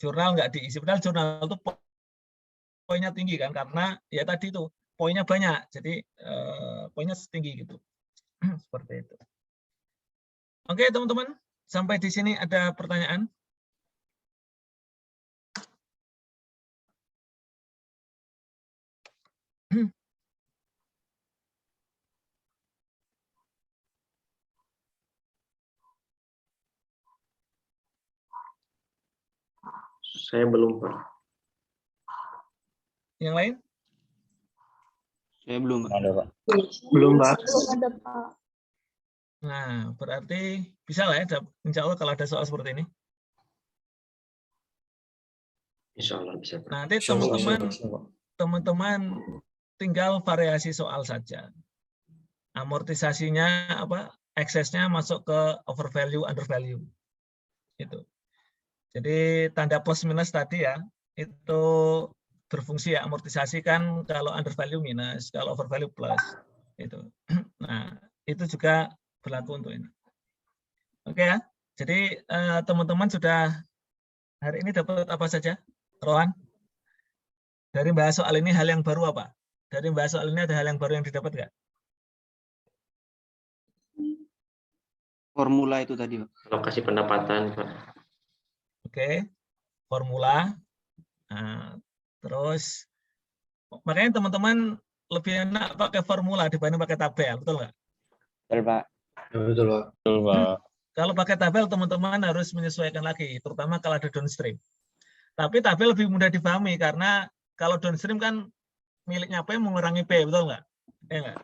Jurnal nggak diisi, padahal jurnal itu poinnya tinggi kan, karena ya tadi itu poinnya banyak, jadi poinnya tinggi gitu. Seperti itu. Oke teman-teman, sampai di sini ada pertanyaan? Saya belum, Pak. Yang lain? Saya belum, Pak. Ada, Pak. Belum ada, Pak. Nah, berarti bisa lah ya, insya Allah kalau ada soal seperti ini. Insya Allah bisa, Pak. Nanti teman-teman tinggal variasi soal saja. Amortisasinya apa? Eksesnya masuk ke overvalue, undervalue. Itu. Jadi tanda plus minus tadi ya, itu berfungsi ya, amortisasi kan kalau undervalue minus, kalau overvalue plus. Itu. Nah, itu juga berlaku untuk ini. Oke ya. Jadi teman-teman sudah hari ini dapat apa saja? Rohan? Dari bahas soal ini hal yang baru apa? Dari bahas soal ini ada hal yang baru yang didapat nggak? Formula itu tadi, Pak. Alokasi pendapatan, Pak. Oke, formula. Nah, terus makanya teman-teman lebih enak pakai formula dibanding pakai tabel, betul nggak? Betul, Pak. Betul, Pak. Betul, Pak. Kalau pakai tabel teman-teman harus menyesuaikan lagi, terutama kalau ada downstream. Tapi tabel lebih mudah dipahami karena kalau downstream kan miliknya P mengurangi P, betul nggak? Ya nggak?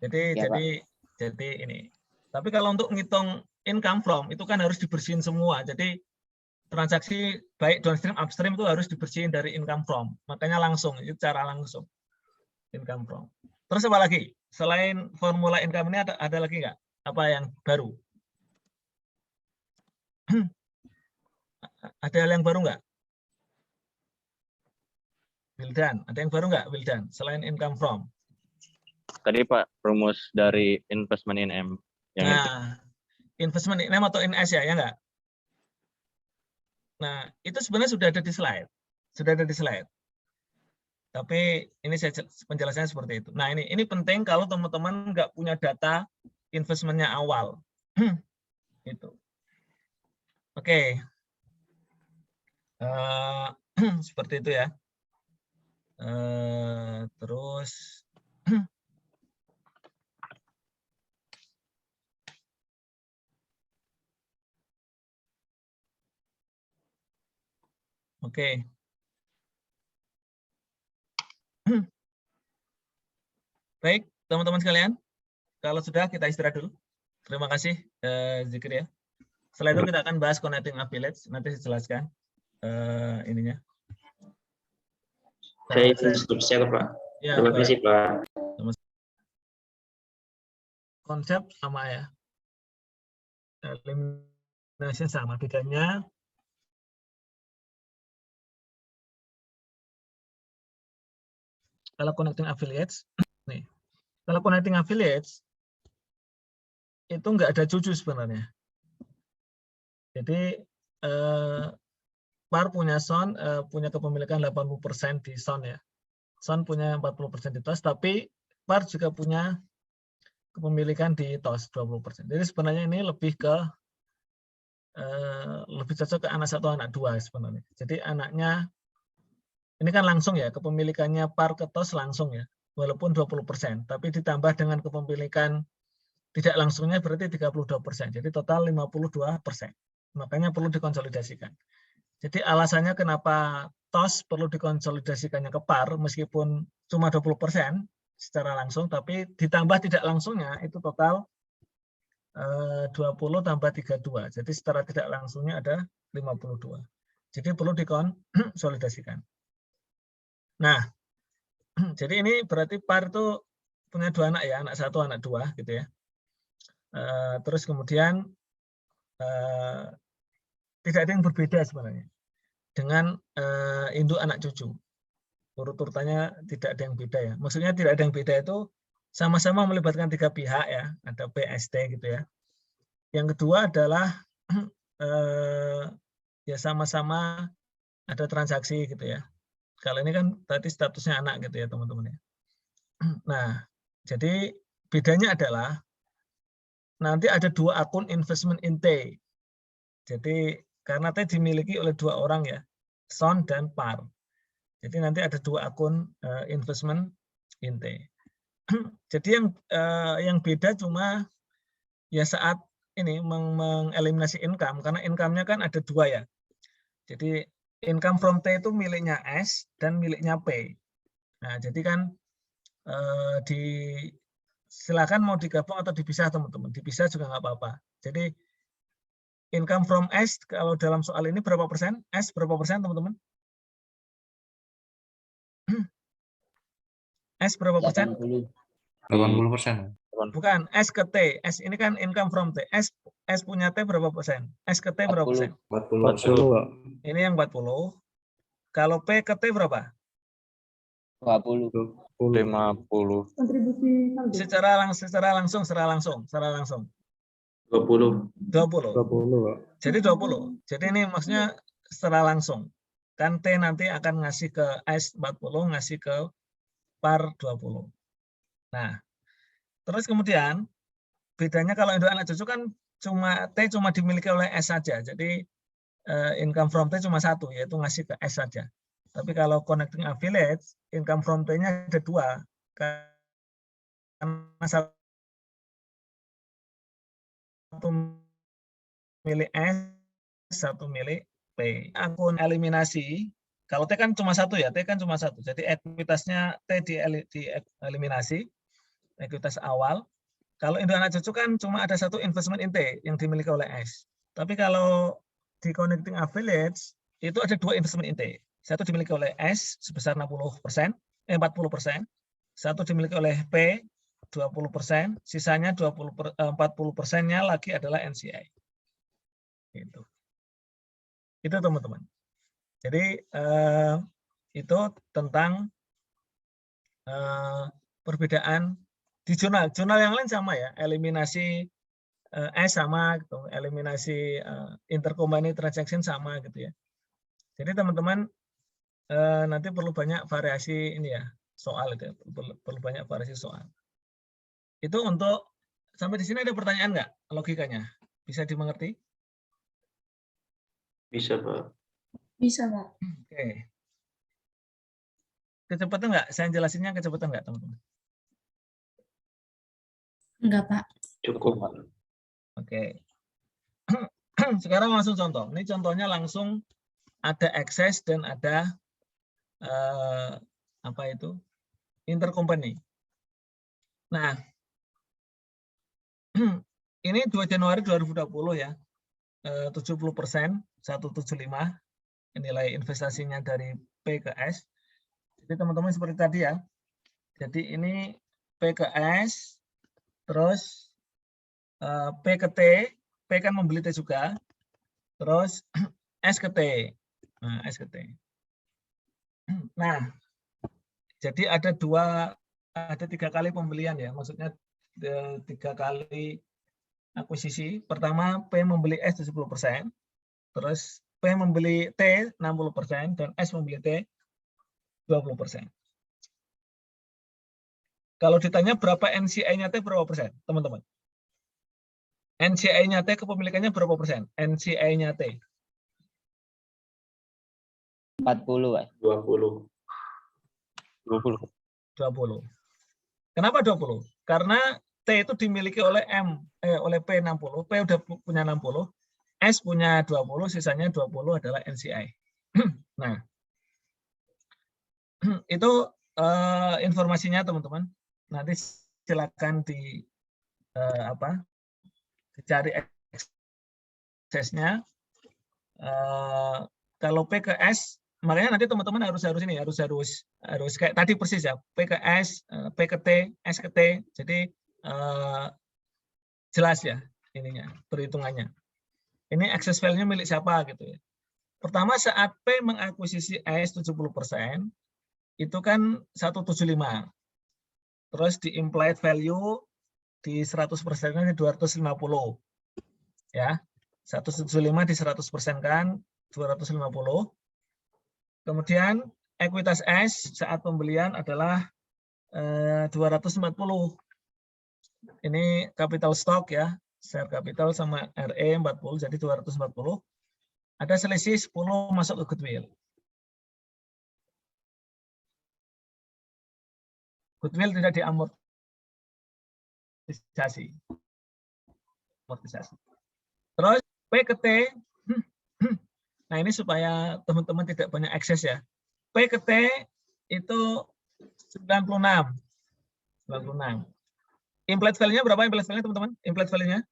Ya, Jadi ini. Tapi kalau untuk ngitung income from itu kan harus dibersihin semua. Jadi transaksi baik downstream upstream itu harus dibersihin dari income from. Makanya langsung, itu cara langsung income from. Terus apa lagi? Selain formula income ini ada lagi nggak? Apa yang baru? Ada hal yang baru nggak? Wildan, ada yang baru nggak Wildan? Selain income from? Tadi Pak, rumus dari investment in M. Yang Nah, investment in M atau in S ya nggak? Nah, itu sebenarnya sudah ada di slide. Sudah ada di slide. Tapi ini saya penjelasannya seperti itu. Nah, ini penting kalau teman-teman nggak punya data investmentnya awal. Itu. Oke. Seperti itu ya. Terus oke. Baik, teman-teman sekalian. Kalau sudah, kita istirahat dulu. Terima kasih, Zikri ya. Setelah itu kita akan bahas connecting affiliates. Nanti saya jelaskan ininya. Saya instruksinya, Pak. Ya, Terima baik. kasih, Pak. Konsep sama ya. Eliminasi sama. Bedanya kalau connecting affiliates, nih. Kalau connecting affiliates itu nggak ada cucu sebenarnya. Jadi PAR punya SON, punya kepemilikan 80% di SON ya. SON punya 40% di TOS, tapi PAR juga punya kepemilikan di TOS 20%. Jadi sebenarnya ini lebih cocok ke anak 1, anak 2 sebenarnya. Jadi anaknya ini kan langsung ya, kepemilikannya par ke TOS langsung ya, walaupun 20%, tapi ditambah dengan kepemilikan tidak langsungnya berarti 32%. Jadi total 52%. Makanya perlu dikonsolidasikan. Jadi alasannya kenapa TOS perlu dikonsolidasikannya ke par meskipun cuma 20% secara langsung, tapi ditambah tidak langsungnya itu total 20 tambah 32. Jadi secara tidak langsungnya ada 52. Jadi perlu dikonsolidasikan. Nah, jadi ini berarti par itu punya 2 anak ya, anak 1, anak 2 gitu ya. Terus kemudian tidak ada yang berbeda sebenarnya dengan induk anak cucu. Urut-urutannya tidak ada yang beda ya. Maksudnya tidak ada yang beda itu sama-sama melibatkan 3 pihak ya, ada PST gitu ya. Yang kedua adalah ya sama-sama ada transaksi gitu ya. Kalau ini kan tadi statusnya anak gitu ya teman-teman ya. Nah, jadi bedanya adalah nanti ada 2 akun investment in T. Jadi karena T dimiliki oleh 2 orang ya, Son dan Par. Jadi nanti ada 2 akun investment in T. Jadi yang beda cuma ya saat ini mengeliminasi income, karena income-nya kan ada 2 ya. Jadi income from T itu miliknya S dan miliknya P. Nah, jadi kan silakan mau digabung atau dipisah teman-teman. Dipisah juga nggak apa-apa. Jadi income from S kalau dalam soal ini berapa persen? S berapa persen teman-teman? S berapa persen? 80%. Bukan, S ke T. S ini kan income from T. S punya T berapa persen? S ke T berapa persen? 40%. Ini yang 40. Kalau P ke T berapa? 20. 50. Kontribusi saldo. Secara langsung. 20. 20. Jadi 20. Jadi ini maksudnya secara langsung. Kan T nanti akan ngasih ke S 40, ngasih ke par 20. Nah, terus kemudian bedanya kalau induk anak cucu kan T cuma dimiliki oleh S saja. Jadi income from T cuma 1, yaitu ngasih ke S saja. Tapi kalau connecting affiliates, income from T-nya ada 2. Karena 1 milik S, 1 milik P. Akun eliminasi, kalau T kan cuma 1 ya, T kan cuma 1. Jadi ekuitasnya T dieliminasi, ekuitas awal. Kalau induk anak cucu kan cuma ada 1 investment in T yang dimiliki oleh S. Tapi kalau di connecting affiliates, itu ada 2 investment in T. 1 dimiliki oleh S sebesar 40%, 40%. 1 dimiliki oleh P 20%, sisanya 40%-nya lagi adalah NCI. Gitu. Itu teman-teman. Jadi itu tentang perbedaan di jurnal. Jurnal yang lain sama ya, eliminasi S sama, gitu. Eliminasi intercompany transaction sama gitu ya. Jadi teman-teman nanti perlu banyak variasi ini ya, soal itu ya. Perlu banyak variasi soal. Itu untuk sampai di sini ada pertanyaan nggak logikanya? Bisa dimengerti? Bisa, Pak. Bisa, Pak. Oke. Kecepatan nggak? Saya jelasinnya kecepatan nggak, teman-teman? Enggak, Pak. Cukup. Oke. Sekarang langsung contoh. Ini contohnya langsung ada excess dan ada apa itu? Intercompany. Nah, ini 2 Januari 2020 ya. 70%, 175 nilai investasinya dari P ke S. Jadi teman-teman seperti tadi ya. Jadi ini P ke S, terus P ke T, P kan membeli T juga, terus S ke T. Nah, S ke T. Nah, jadi ada 3 kali pembelian ya, maksudnya 3 kali akuisisi. Pertama P membeli S 70%, terus P membeli T 60% dan S membeli T 20%. Kalau ditanya berapa NCI-nya T berapa persen, teman-teman? NCI-nya T kepemilikannya berapa persen? NCI-nya T. 40, Pak. 20. 20. 20. Kenapa 20? Karena T itu dimiliki oleh oleh P60. P udah punya 60, S punya 20, sisanya 20 adalah NCI. Nah, itu informasinya teman-teman. Nanti silakan dicari aksesnya. Kalau P ke S, makanya nanti teman-teman harus kayak tadi persis ya, P ke S, P ke T, S ke T. Jadi jelas ya ininya, perhitungannya. Ini access value-nya milik siapa gitu ya. Pertama saat P mengakuisisi S 70%, itu kan 175. Terus di implied value di 100%-nya 250. Ya. 175 di 100% kan 250. Kemudian ekuitas S saat pembelian adalah 240. Ini capital stock ya, share capital sama RE 40 jadi 240. Ada selisih 10 masuk ke goodwill. Goodwill tidak diamortisasi. Terus P ke T. Nah, ini supaya teman-teman tidak banyak akses ya. P ke T itu 96. Implied value-nya berapa implied value-nya teman-teman? Implied value-nya?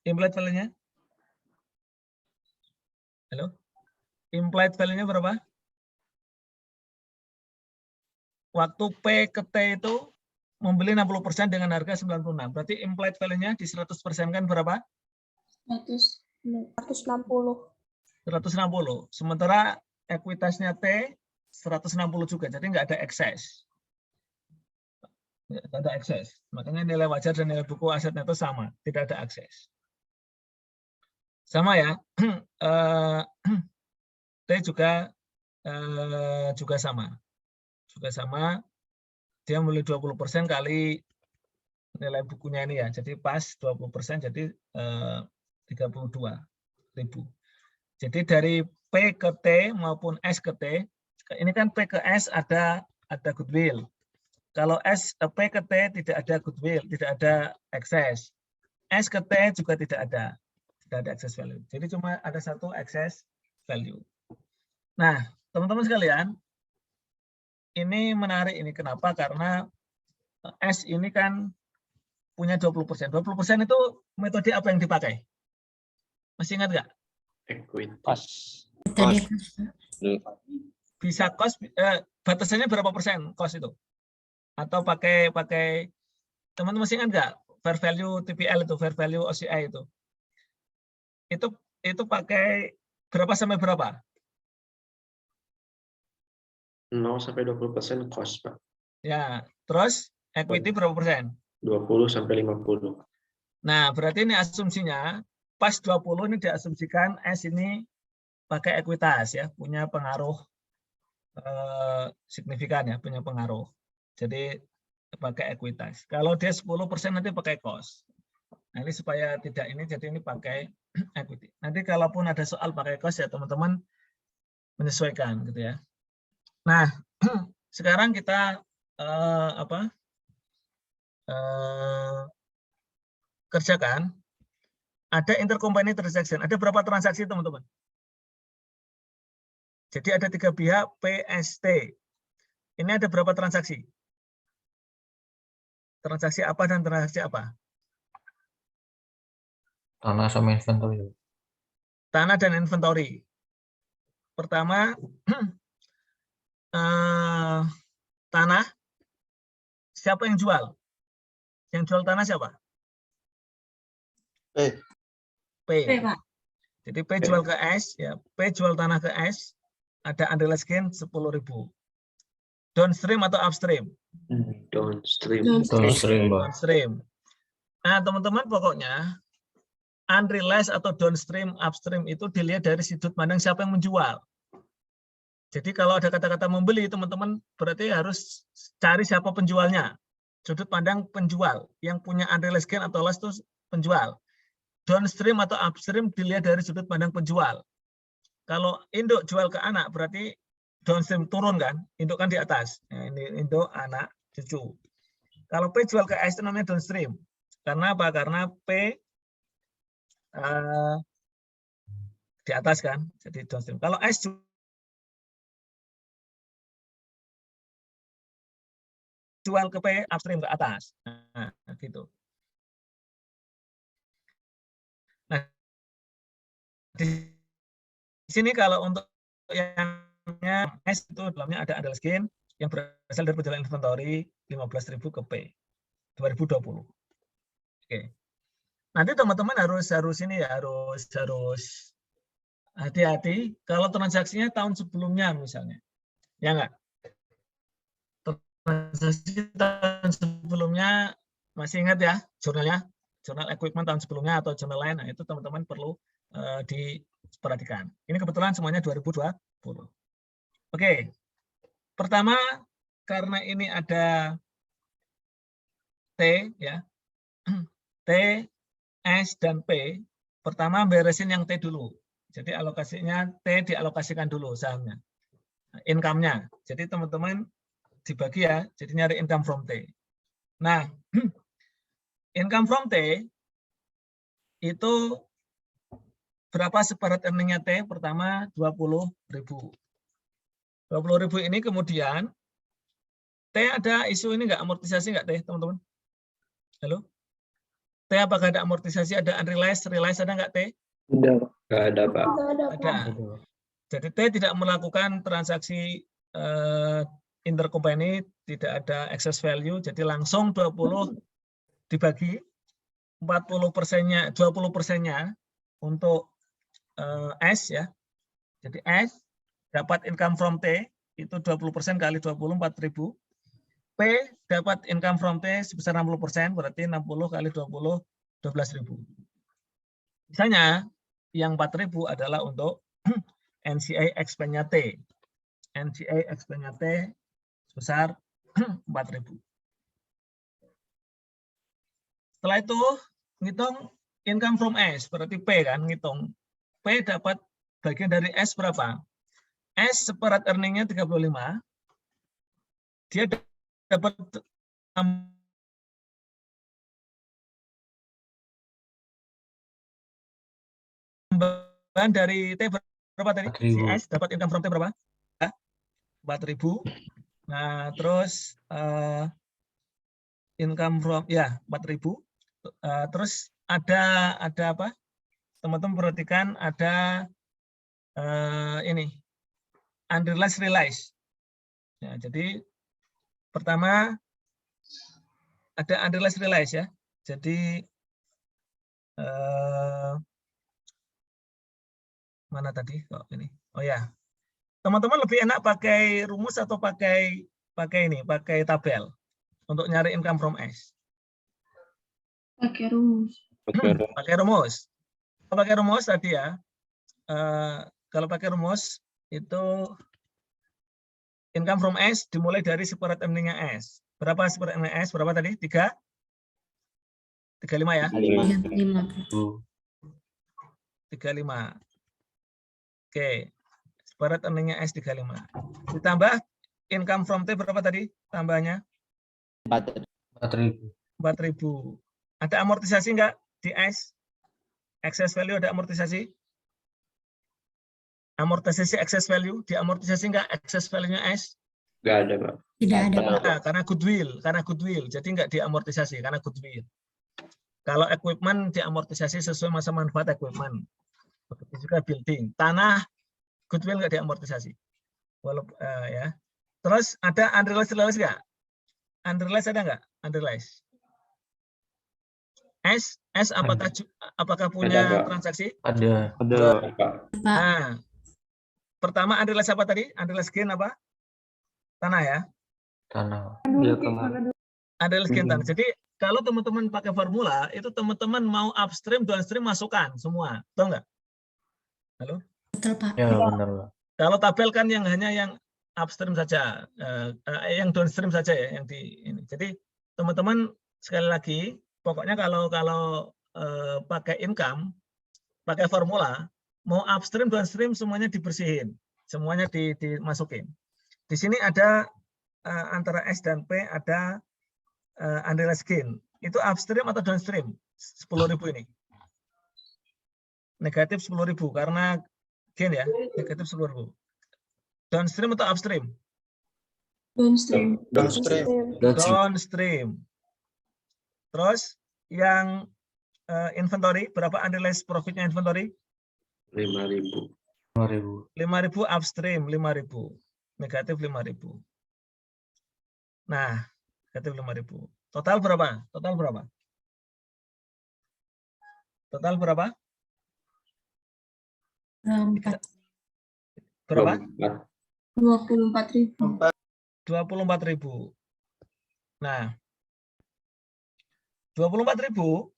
Implied value-nya? Halo? Implied value-nya berapa? Waktu P ke T itu membeli 60% dengan harga 96. Berarti implied value-nya di 100% kan berapa? 160. 160. Sementara ekuitasnya T 160 juga, jadi nggak ada ekses. Nggak ada akses. Makanya nilai wajar dan nilai buku asetnya itu sama, tidak ada akses. Sama ya. T juga sama. Juga sama. Dia membeli 20% kali nilai bukunya ini ya. Jadi pas 20% jadi 32.000. Jadi dari P ke T maupun S ke T, ini kan P ke S ada goodwill. Kalau P ke T tidak ada goodwill, tidak ada excess. S ke T juga tidak ada excess value. Jadi cuma ada satu excess value. Nah, teman-teman sekalian, ini menarik ini kenapa? Karena S ini kan punya 20%. 20% itu metode apa yang dipakai? Masih ingat nggak? Equitas. Bisa cost, batasannya berapa persen cost itu? Atau pakai teman-teman masih ingat nggak fair value TPL itu, fair value OCI itu pakai berapa sampai berapa? 0 sampai 20% cost, Pak. Ya, terus equity berapa persen? 20 sampai 50. Nah, berarti ini asumsinya pas 20 ini diasumsikan S ini pakai ekuitas ya, punya pengaruh signifikan ya, punya pengaruh. Jadi pakai ekuitas. Kalau dia 10% nanti pakai cost. Nah, ini supaya tidak ini, jadi ini pakai equity. Nanti kalaupun ada soal pakai cost ya teman-teman menyesuaikan gitu ya. Nah, sekarang kita kerjakan. Ada intercompany transaction. Ada berapa transaksi teman-teman? Jadi ada 3 pihak PST. Ini ada berapa transaksi? Transaksi apa dan transaksi apa? Tanah sama inventory. Tanah dan inventory. Pertama, tanah. Siapa yang jual? Yang jual tanah siapa? P. Pak. Jadi P jual ke S, ya. P jual tanah ke S, ada unrealized gain 10.000. Downstream atau upstream? Downstream. Downstream. Nah, teman-teman pokoknya unrealized atau downstream, upstream itu dilihat dari sudut pandang siapa yang menjual. Jadi kalau ada kata-kata membeli, teman-teman berarti harus cari siapa penjualnya. Sudut pandang penjual yang punya unrealized gain atau loss itu penjual. Downstream atau upstream dilihat dari sudut pandang penjual. Kalau induk jual ke anak berarti downstream turun kan, induk kan di atas. Nah, ini induk, anak, cucu. Kalau P jual ke S itu namanya downstream. Karena apa? Karena P di atas kan, jadi downstream. Kalau S jual ke P, upstream ke atas. Nah, gitu. Nah, di sini kalau untuk yang S itu dalamnya ada unrealized gain yang berasal dari penjualan inventory 15.000 ke P 2020. Oke. Nanti teman-teman harus ini ya, harus hati-hati kalau transaksinya tahun sebelumnya misalnya. Ya enggak? Transaksi tahun sebelumnya masih ingat ya jurnalnya? Jurnal equipment tahun sebelumnya atau jurnal lain, nah itu teman-teman perlu diperhatikan. Ini kebetulan semuanya 2020. Oke. Pertama, karena ini ada T ya. T, S, dan P. Pertama beresin yang T dulu. Jadi alokasinya T dialokasikan dulu sahamnya. Income-nya. Jadi teman-teman dibagi ya, jadi nyari income from T. Nah, income from T itu berapa separate earning-nya T? Pertama 20.000. 20.000 ini kemudian T ada isu ini enggak, amortisasi enggak T, teman-teman? Halo? T apakah ada amortisasi, ada unrealized, realized ada enggak T? Nggak ada, Pak. Ada. Jadi T tidak melakukan transaksi intercompany, tidak ada excess value, jadi langsung 20 dibagi 40%-nya, 20%-nya untuk S ya. Jadi S dapat income from T itu 20% kali 20 4.000. P dapat income from T sebesar 60%, berarti 60 kali 20 12.000. Misalnya yang 4.000 adalah untuk NCA expense-nya T. NCA expense-nya T sebesar 4.000. Setelah itu ngitung income from S, berarti P kan ngitung. P dapat bagian dari S berapa? S separate earning-nya 35. Dia dapat tambahan dari T berapa tadi? Si S dapat income from T berapa? 4.000. Nah, terus income from ya 4.000. Terus ada apa? Teman-teman perhatikan ada ini unrealized realized. Ya, jadi pertama ada unrealized realized ya. Jadi mana tadi kok ini? Oh ya. Teman-teman lebih enak pakai rumus atau pakai tabel untuk nyari income from S? Pakai rumus. Pakai rumus. Kalau pakai rumus tadi ya, kalau pakai rumus itu income from S dimulai dari separate earning-nya S. Berapa separate earning S? Berapa tadi? 35 ya? 35. Oke. Separate earning-nya S 35. Ditambah income from T berapa tadi tambahnya? 4.000. 4.000. Ada amortisasi enggak di S? Excess value ada amortisasi? Amortisasi excess value, diamortisasi enggak excess value-nya S? Nggak ada, Pak. Tidak ada, Pak. Nah, karena goodwill, jadi enggak diamortisasi karena goodwill. Kalau equipment diamortisasi sesuai masa manfaat equipment. Begitu juga building, tanah, goodwill enggak diamortisasi. Walaupun ya. Terus ada unrealized enggak? Unrealized ada enggak? Unrealized. S apakah punya Ada, Pak. transaksi? Ada. Pak. Nah, pertama unrealized apa tadi? Unrealized gain apa? Tanah ya. Tanah. Unrealized gain tanah. Jadi kalau teman-teman pakai formula, itu teman-teman mau upstream, downstream masukkan semua. Tahu nggak? Halo? Betul, Pak. Ya benar, Pak. Kalau tabel kan yang hanya yang upstream saja, yang downstream saja ya, yang di ini. Jadi teman-teman sekali lagi, pokoknya kalau pakai income, pakai formula, mau upstream, downstream semuanya dibersihin, semuanya dimasukin. Di sini ada antara S dan P ada unrealized gain. Itu upstream atau downstream? 10.000 ini. Negatif 10.000 karena gain ya, negatif 10.000. Downstream atau upstream? Downstream. Downstream. Terus yang inventory, berapa unrealized profitnya inventory? 5.000. 5.000. 5.000 upstream, 5.000. Negatif 5.000. Nah, negatif 5.000. Total berapa? Total berapa? Total berapa? 4. Berapa? 24.000. 24.000. Nah, 24.000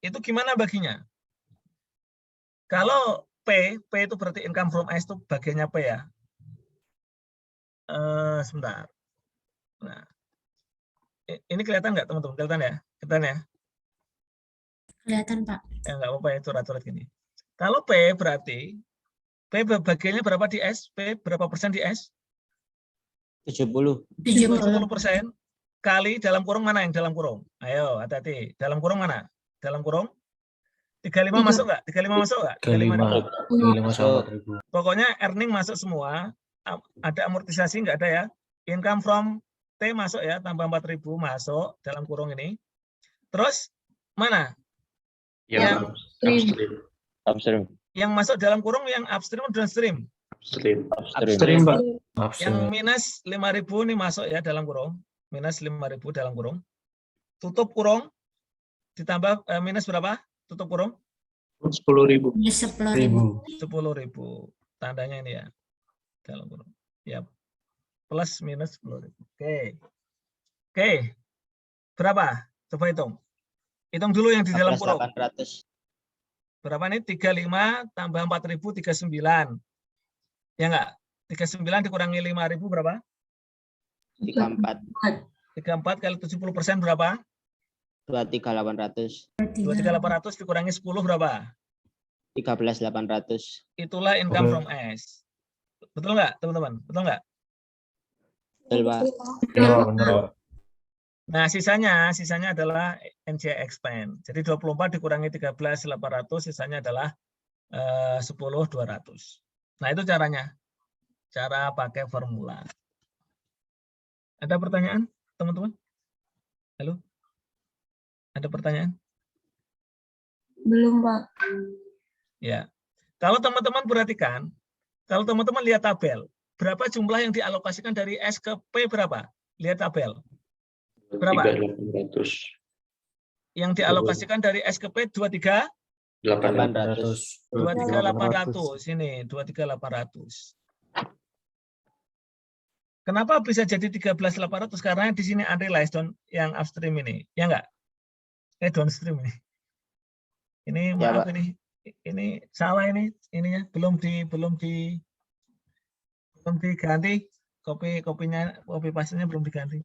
itu gimana baginya? Kalau P itu berarti income from S itu bagiannya P ya. Sebentar. Nah, ini kelihatan nggak teman-teman? Kelihatan ya? Kelihatan ya? Kelihatan, Pak. Ya nggak apa-apa ya, coret-coret gini. Kalau P berarti P bagiannya berapa di S? P berapa persen di S? 70. 70% kali dalam kurung mana yang dalam kurung? Ayo, hati-hati. Dalam kurung mana? Dalam kurung 35 masuk nggak? 35 masuk nggak? 35 sama 4.000. Pokoknya earning masuk semua. Ada amortisasi nggak ada ya? Income from T masuk ya, tambah 4.000 masuk dalam kurung ini. Terus mana? Yang Upstream. Yang masuk dalam kurung yang upstream atau downstream? upstream, Pak. Yang minus 5.000 ini masuk ya dalam kurung. Minus 5.000 dalam kurung. Tutup kurung ditambah minus berapa? Tutup kurung? 10.000. 10.000. 10.000. Tandanya ini ya. Dalam kurung. Ya. Plus minus 10.000. Oke. Berapa? Coba hitung. Hitung dulu yang di dalam kurung. 800. Berapa nih? 35 tambah 4.000, 39. Ya enggak? 39 dikurangi 5.000 berapa? 34. 34 kali 70% berapa? 23.800. 23.800 dikurangi 10 berapa? 13.800. Itulah income from S. Betul nggak, teman-teman? Betul nggak? Betul, Pak. Ya, benar. Nah, sisanya adalah NCI expense. Jadi 24 dikurangi 13.800, sisanya adalah 10.200. Nah, itu caranya. Cara pakai formula. Ada pertanyaan, teman-teman? Halo? Ada pertanyaan? Belum, Pak. Ya. Kalau teman-teman perhatikan, kalau teman-teman lihat tabel, berapa jumlah yang dialokasikan dari S ke P berapa? Lihat tabel. Berapa? 3.800. Yang dialokasikan dari S ke P 23.800. 23.800. Ini 23.800. Kenapa bisa jadi 13.800? Karena di sini unrealized yang upstream ini. Ya enggak? Downstream ini. Ini Ya, maaf Pak. ini salah ini ininya belum diganti kopinya, kopi pasnya belum diganti.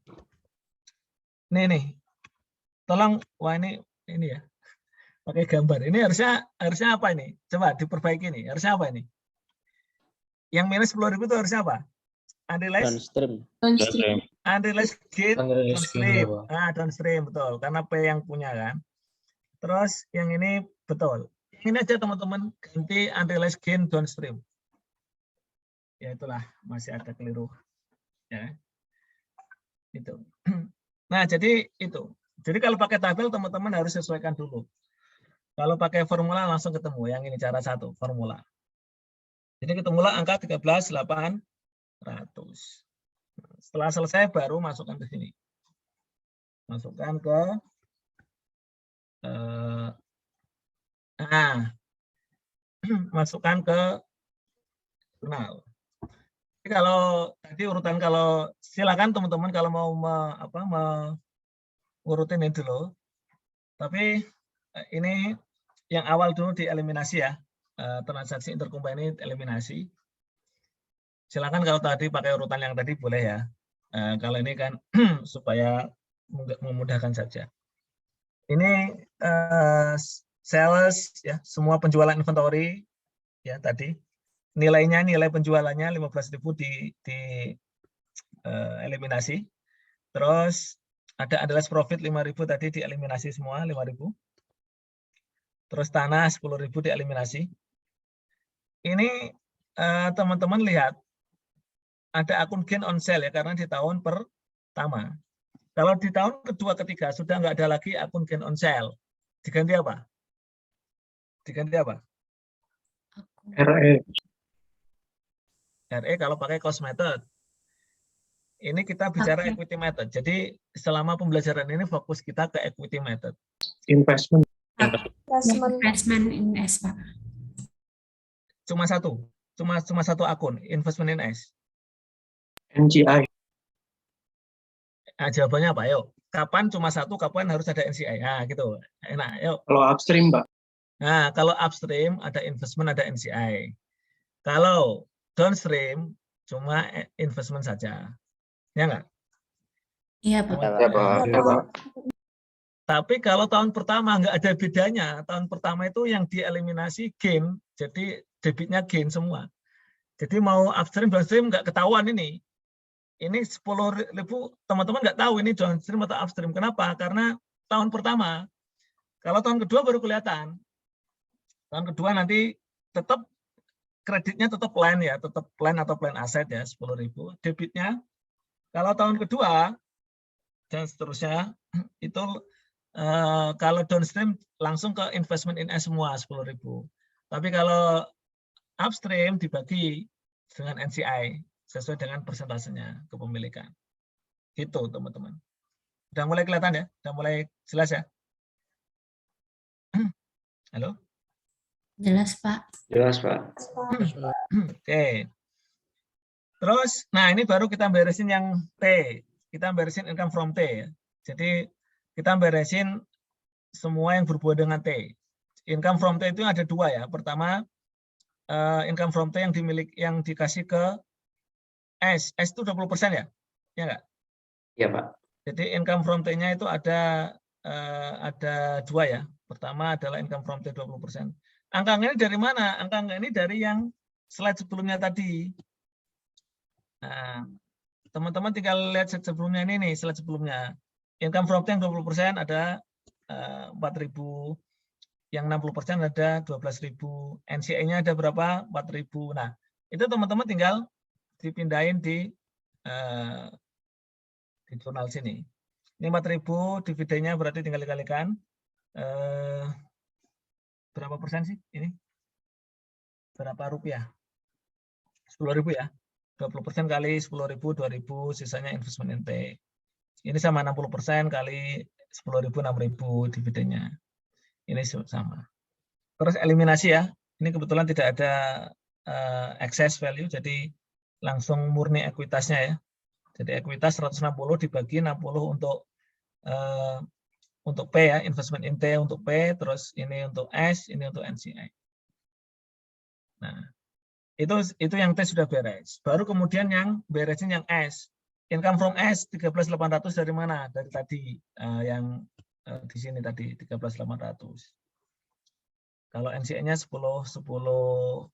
Nih. Tolong, wah ini ya. Pakai gambar. Ini harusnya apa ini? Coba diperbaiki nih. Harusnya apa ini? Yang minus 10.000 itu harusnya apa? Unrealized gain downstream. Downstream betul. Karena P yang punya kan. Terus yang ini betul. Ini aja teman-teman ganti unrealized gain downstream. Ya itulah masih ada keliru. Ya. Itu. Nah, jadi itu. Jadi kalau pakai tabel teman-teman harus sesuaikan dulu. Kalau pakai formula langsung ketemu. Yang ini cara satu, formula. Jadi ketemulah angka 13.800. Setelah selesai baru masukkan ke sini. Masukkan ke masukkan ke jurnal. Jadi kalau tadi urutan silakan teman-teman kalau mau ngurutin ini dulu. Tapi ini yang awal dulu dieliminasi ya. Transaksi intercompany ini eliminasi. Silakan kalau tadi pakai urutan yang tadi boleh ya. Kalau ini kan supaya memudahkan saja. Ini sales ya, semua penjualan inventory ya tadi. Nilai penjualannya 15.000 di eliminasi. Terus ada unrealized profit 5.000 tadi dieliminasi semua 5.000. Terus tanah 10.000 dieliminasi. Ini teman-teman lihat ada akun gain on sale ya karena di tahun pertama. Kalau di tahun kedua ketiga sudah nggak ada lagi akun gain on sale. Diganti apa? Diganti apa? RE. RE kalau pakai cost method. Ini kita bicara equity method. Jadi selama pembelajaran ini fokus kita ke equity method. Investment. Investment in S, Pak. Cuma satu akun investment in S. NCI. Nah, jawabannya apa? Yuk. Kapan cuma satu, kapan harus ada NCI? Nah, gitu. Enak, yuk. Kalau upstream, Pak. Nah, kalau upstream ada investment, ada NCI. Kalau downstream cuma investment saja. Ya enggak? Iya, Pak. Ya, Pak. Tapi kalau tahun pertama nggak ada bedanya. Tahun pertama itu yang dieliminasi gain, jadi debitnya gain semua. Jadi mau upstream, downstream nggak ketahuan ini. Ini 10.000 teman-teman nggak tahu ini downstream atau upstream. Kenapa? Karena tahun pertama. Kalau tahun kedua baru kelihatan. Tahun kedua nanti tetap kreditnya tetap plan ya, tetap plan atau plan aset ya 10.000. Debitnya kalau tahun kedua dan seterusnya itu kalau downstream langsung ke investment in S semua 10.000. Tapi kalau upstream dibagi dengan NCI sesuai dengan persentasenya kepemilikan. Gitu teman-teman. Udah mulai kelihatan ya? Udah mulai jelas ya? Halo? Jelas, Pak. Jelas, Pak. Oke. Terus, nah ini baru kita beresin yang T. Kita beresin income from T ya. Jadi kita beresin semua yang berhubungan dengan T. Income from T itu ada dua ya. Pertama, income from T yang dikasih ke S. S itu 20% ya? Ya enggak? Iya, Pak. Jadi income from T-nya itu ada dua ya. Pertama adalah income from T 20%. Angka ini dari mana? Angka ini dari yang slide sebelumnya tadi. Nah, teman-teman tinggal lihat slide sebelumnya ini nih, slide sebelumnya. Income from T yang 20% ada 4.000, yang 60% ada 12.000, NCI-nya ada berapa? 4.000. Nah, itu teman-teman tinggal dipindahin di jurnal sini. Ini 4.000, dividennya berarti tinggal dikalikan. Berapa persen sih ini? Berapa rupiah? 10.000 ya. 20% kali 10.000, 2.000, sisanya investment NT. Ini sama 60% kali 10.000, 6.000 dividennya. Ini sama. Terus eliminasi ya. Ini kebetulan tidak ada excess value, jadi langsung murni ekuitasnya ya. Jadi ekuitas 160 dibagi 60 untuk P ya, investment in T untuk P, terus ini untuk S, ini untuk NCI. Nah, itu yang T sudah beres. Baru kemudian yang beresin yang S. Income from S 13.800 dari mana? Dari tadi yang di sini tadi 13.800. Kalau NCI-nya 10.200.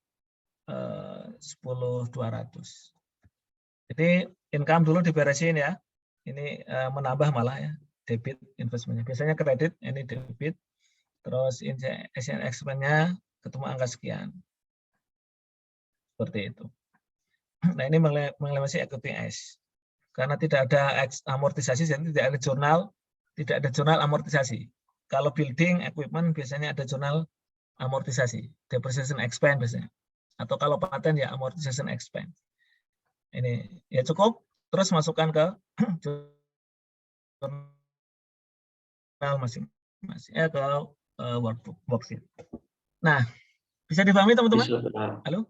Jadi income dulu diberesin ya. Ini menambah malah ya, debit investmentnya. Biasanya kredit, ini debit. Terus SN expense-nya ketemu angka sekian. Seperti itu. Nah ini mengelemasi equity S. Karena tidak ada amortisasi, jadi tidak ada jurnal amortisasi. Kalau building equipment biasanya ada jurnal amortisasi, depreciation expense biasanya. Atau kalau paten ya amortization expense. Ini ya cukup. Terus masukkan ke jurnal masing-masing ke worksheet. Nah, bisa dipahami teman-teman? Halo?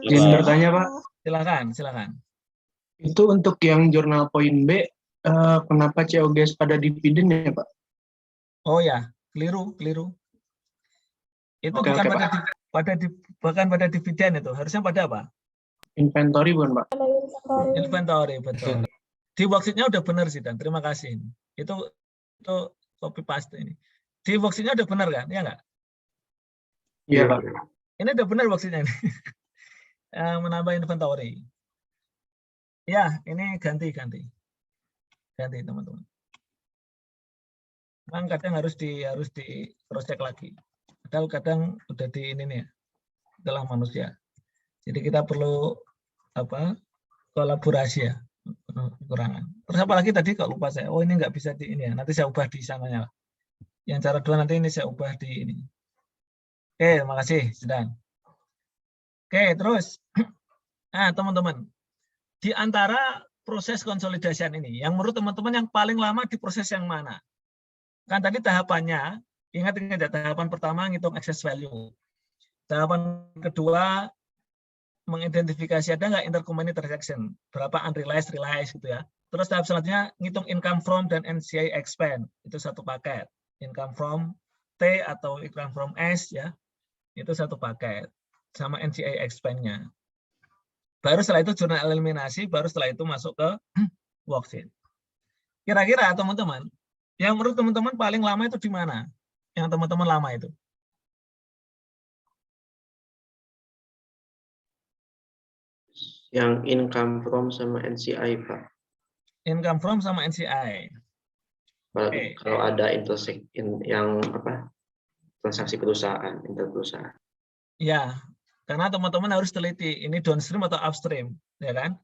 Izin bertanya, Pak. Silakan. Itu untuk yang jurnal poin B, kenapa COGS pada dividen ya, Pak? Oh ya, keliru. Itu bukan pada dividen itu. Harusnya pada apa? Inventory bukan, Pak? Ada inventory. Inventory, betul. Di worksheet-nya udah benar sih, dan terima kasih. Itu copy paste ini. Di worksheet-nya udah benar kan? Ya nggak? Iya, Pak. Ini udah benar worksheet-nya ini. Menambah inventory. Ya, ini ganti teman-teman. Memang kadang harus di cross check lagi. Padahal kadang udah di ini nih ya, adalah manusia. Jadi kita perlu kolaborasi ya, kekurangan. Terus apa lagi tadi kok lupa saya. Oh, ini nggak bisa di ini ya. Nanti saya ubah di sananya. Yang cara dua nanti ini saya ubah di ini. Oke, makasih Sedang. Oke, terus teman-teman, di antara proses konsolidasian ini, yang menurut teman-teman yang paling lama di proses yang mana? Kan tadi tahapannya, ingat ya, tahapan pertama ngitung excess value. Tahapan kedua, mengidentifikasi ada nggak intercompany transaction, berapa unrealized, realized gitu ya. Terus tahap selanjutnya ngitung income from dan NCI expense, itu satu paket. Income from T atau income from S ya, itu satu paket. Sama NCI expense-nya. Baru setelah itu jurnal eliminasi, baru setelah itu masuk ke worksheet. Kira-kira teman-teman, yang menurut teman-teman paling lama itu di mana? Yang teman-teman lama itu? Yang income from sama NCI, Pak. Income from sama NCI. Kalau ada yang transaksi perusahaan, interperusahaan. Ya, karena teman-teman harus teliti ini downstream atau upstream, ya kan?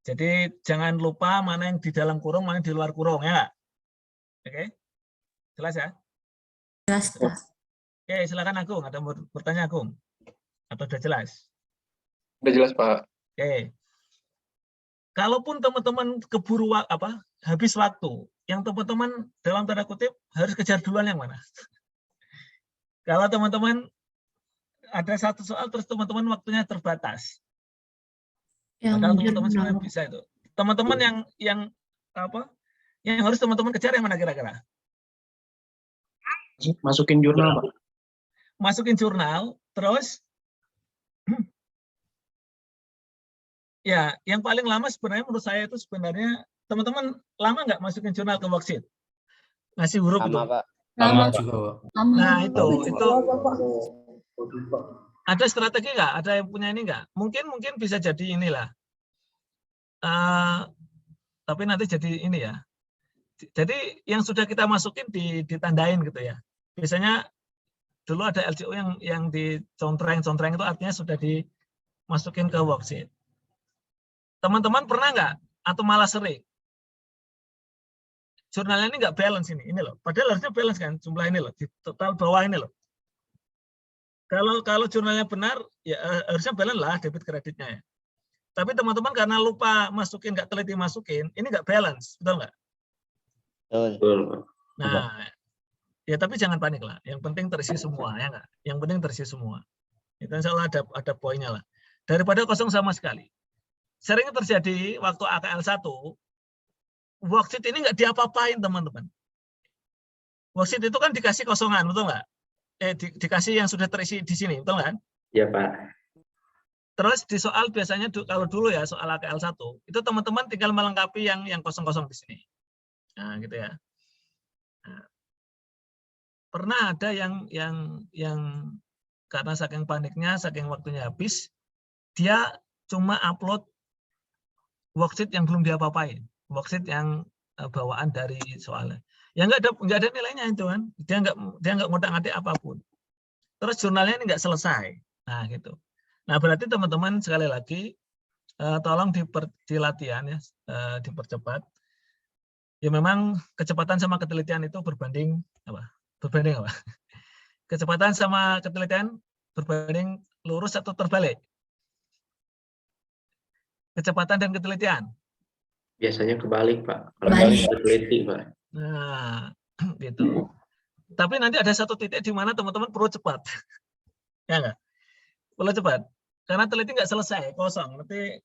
Jadi jangan lupa mana yang di dalam kurung, mana yang di luar kurung, ya. Oke, jelas ya? Jelas, Pak. Oke, silakan Agung. Ada mau bertanya Agung? Atau sudah jelas? Udah jelas, Pak. Oke. Kalaupun teman-teman keburu habis waktu, yang teman-teman dalam tanda kutip harus kejar duluan yang mana? Kalau teman-teman ada satu soal terus teman-teman waktunya terbatas. Maka teman-teman sebenarnya bisa itu. Teman-teman yang harus teman-teman kejar yang mana kira-kira? Masukin jurnal, Pak. Masukin jurnal, terus ya, yang paling lama sebenarnya menurut saya itu sebenarnya teman-teman lama nggak masukin jurnal ke worksheet? Ngasih huruf itu. Pak. Lama juga, Pak. Nah, itu ada strategi nggak? Ada yang punya ini nggak? Mungkin bisa jadi inilah. Tapi nanti jadi ini ya. Jadi yang sudah kita masukin ditandain gitu ya. Biasanya dulu ada LCO yang dicontreng itu artinya sudah dimasukin ke worksheet. Teman-teman pernah nggak atau malah sering jurnalnya ini nggak balance ini loh. Padahal harusnya balance kan jumlah ini loh di total bawah ini loh. Kalau jurnalnya benar ya harusnya balance lah debit kreditnya ya. Tapi teman-teman karena lupa masukin, nggak teliti masukin, ini nggak balance, betul nggak? Betul. Nah, ya tapi jangan panik lah. Yang penting terisi semua ya nggak? Yang penting terisi semua. Itu insya Allah ada poinnya lah. Daripada kosong sama sekali. Seringnya terjadi waktu AKL 1, worksheet ini nggak diapa-apain teman-teman. Worksheet itu kan dikasih kosongan, betul nggak? Dikasih yang sudah terisi di sini, betul kan? Ya, Pak. Terus di soal biasanya kalau dulu ya soal AKL 1, itu teman-teman tinggal melengkapi yang kosong-kosong di sini. Nah, gitu ya. Nah, pernah ada yang karena saking paniknya, saking waktunya habis, dia cuma upload worksheet yang belum diapa-apain, worksheet yang bawaan dari soalnya. Ya nggak ada nilainya itu kan. Dia nggak ngotak-ngatik apapun. Terus jurnalnya ini nggak selesai. Nah, gitu. Nah, berarti teman-teman sekali lagi tolong dilatihan ya, dipercepat. Ya memang kecepatan sama ketelitian itu berbanding apa? Berbanding apa? Kecepatan sama ketelitian berbanding lurus atau terbalik? Kecepatan dan ketelitian. Biasanya kebalik, Pak. Kalau balik teliti, Pak. Nah, gitu. Tapi nanti ada satu titik di mana teman-teman perlu cepat. Ya enggak? Perlu cepat. Karena teliti nggak selesai, kosong. Nanti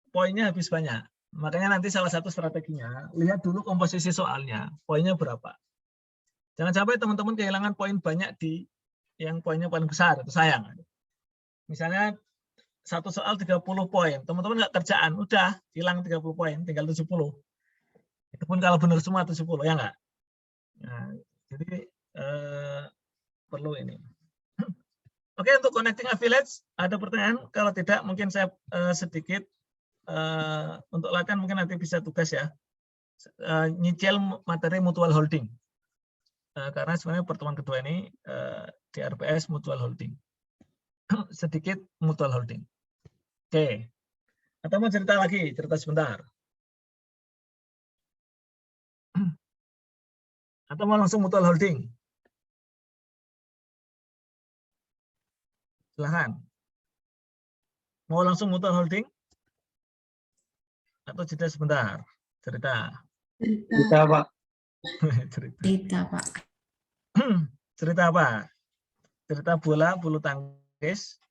poinnya habis banyak. Makanya nanti salah satu strateginya, lihat dulu komposisi soalnya, poinnya berapa. Jangan sampai teman-teman kehilangan poin banyak di yang poinnya paling besar, itu sayang. Misalnya satu soal 30 poin. Teman-teman nggak kerjaan, udah hilang 30 poin, tinggal 70. Itu pun kalau benar semua 70, ya nggak? Nah, jadi perlu ini. Oke, untuk connecting a village, ada pertanyaan? Kalau tidak, mungkin saya sedikit untuk latihan mungkin nanti bisa tugas ya. Nyicil materi mutual holding. Karena sebenarnya pertemuan kedua ini di RPS mutual holding. Sedikit mutual holding. Oke. Atau mau cerita lagi? Cerita sebentar. Atau mau langsung mutual holding? Silahkan. Mau langsung mutual holding? Atau jeda sebentar? Cerita. Cerita, Pak. Cerita, Pak. Cerita apa? Cerita bola, bulu tangkis.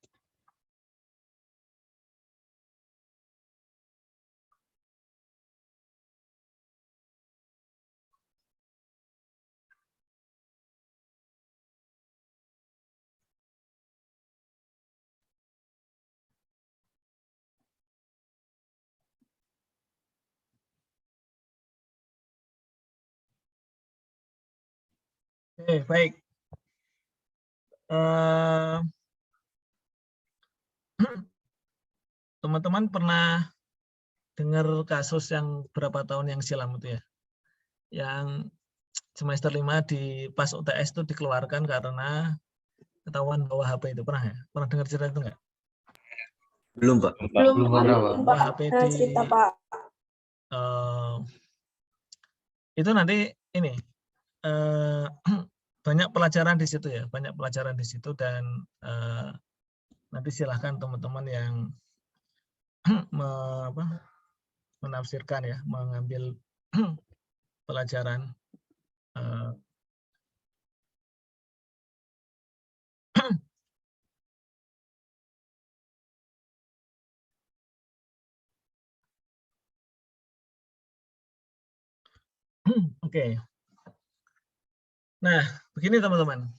Oke, baik. Teman-teman pernah dengar kasus yang berapa tahun yang silam itu ya? Yang semester 5 di pas UTS itu dikeluarkan karena ketahuan bawa HP itu. Pernah ya? Pernah dengar cerita itu enggak? Belum, Pak. Belum ada, Pak. Bawa HP di cerita, Pak. itu nanti ini banyak pelajaran di situ ya, banyak pelajaran di situ dan nanti silahkan teman-teman yang menafsirkan ya, mengambil pelajaran Oke. Nah, begini teman-teman.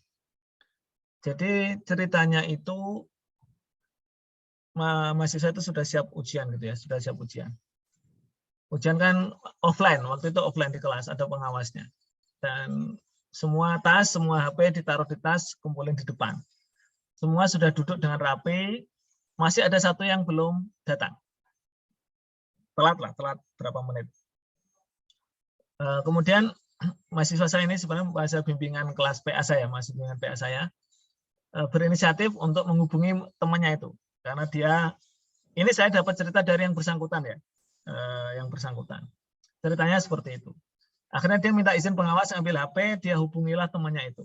Jadi ceritanya itu mahasiswa itu sudah siap ujian gitu ya, sudah siap ujian. Ujian kan offline, waktu itu offline di kelas, ada pengawasnya. Dan semua tas, semua HP ditaruh di tas, kumpulin di depan. Semua sudah duduk dengan rapi, masih ada satu yang belum datang. Telat berapa menit. Kemudian mahasiswa saya ini sebenarnya bahasa bimbingan kelas PA saya, mahasiswa bimbingan PA saya, berinisiatif untuk menghubungi temannya itu. Karena dia, ini saya dapat cerita dari yang bersangkutan ya, yang bersangkutan. Ceritanya seperti itu. Akhirnya dia minta izin pengawas ambil HP, dia hubungilah temannya itu.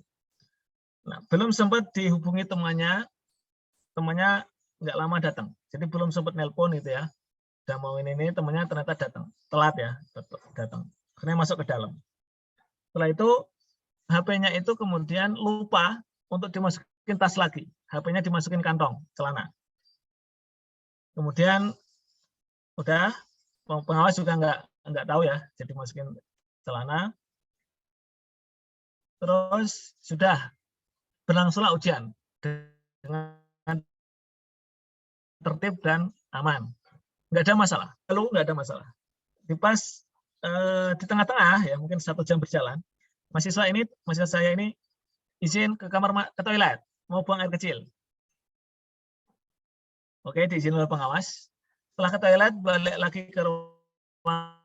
Nah, belum sempat dihubungi temannya nggak lama datang. Jadi belum sempat nelpon gitu ya. Udah mau ini temannya ternyata datang, telat ya, datang. Akhirnya masuk ke dalam. Setelah itu HP-nya itu kemudian lupa untuk dimasukin tas lagi. HP-nya dimasukin kantong celana. Kemudian udah pengawas juga nggak tahu ya, jadi masukin celana. Terus sudah berlangsunglah ujian dengan tertib dan aman. Nggak ada masalah. Lalu nggak ada masalah. Di pas di tengah-tengah ya, mungkin 1 jam berjalan, mahasiswa saya ini izin ke kamar ke toilet, mau buang air kecil. Oke, diizin oleh pengawas. Setelah ke toilet, balik lagi ke ruangan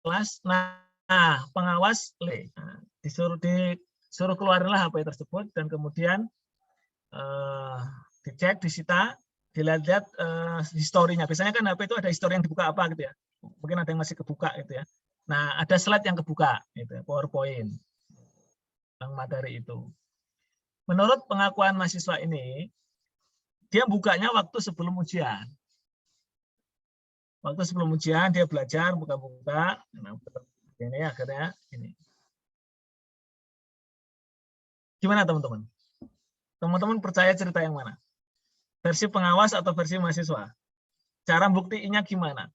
kelas. Nah, pengawas disuruh keluarinlah HP tersebut dan kemudian dicek, disita, dilihat historinya. Biasanya kan HP itu ada histori yang dibuka apa gitu ya. Mungkin ada yang masih kebuka gitu ya. Nah, ada slide yang kebuka, gitu ya, PowerPoint tentang materi itu. Menurut pengakuan mahasiswa ini, dia bukanya waktu sebelum ujian. Waktu sebelum ujian dia belajar buka-buka, nah, ini akhirnya ini. Gimana teman-teman? Teman-teman percaya cerita yang mana? Versi pengawas atau versi mahasiswa? Cara buktiinnya gimana?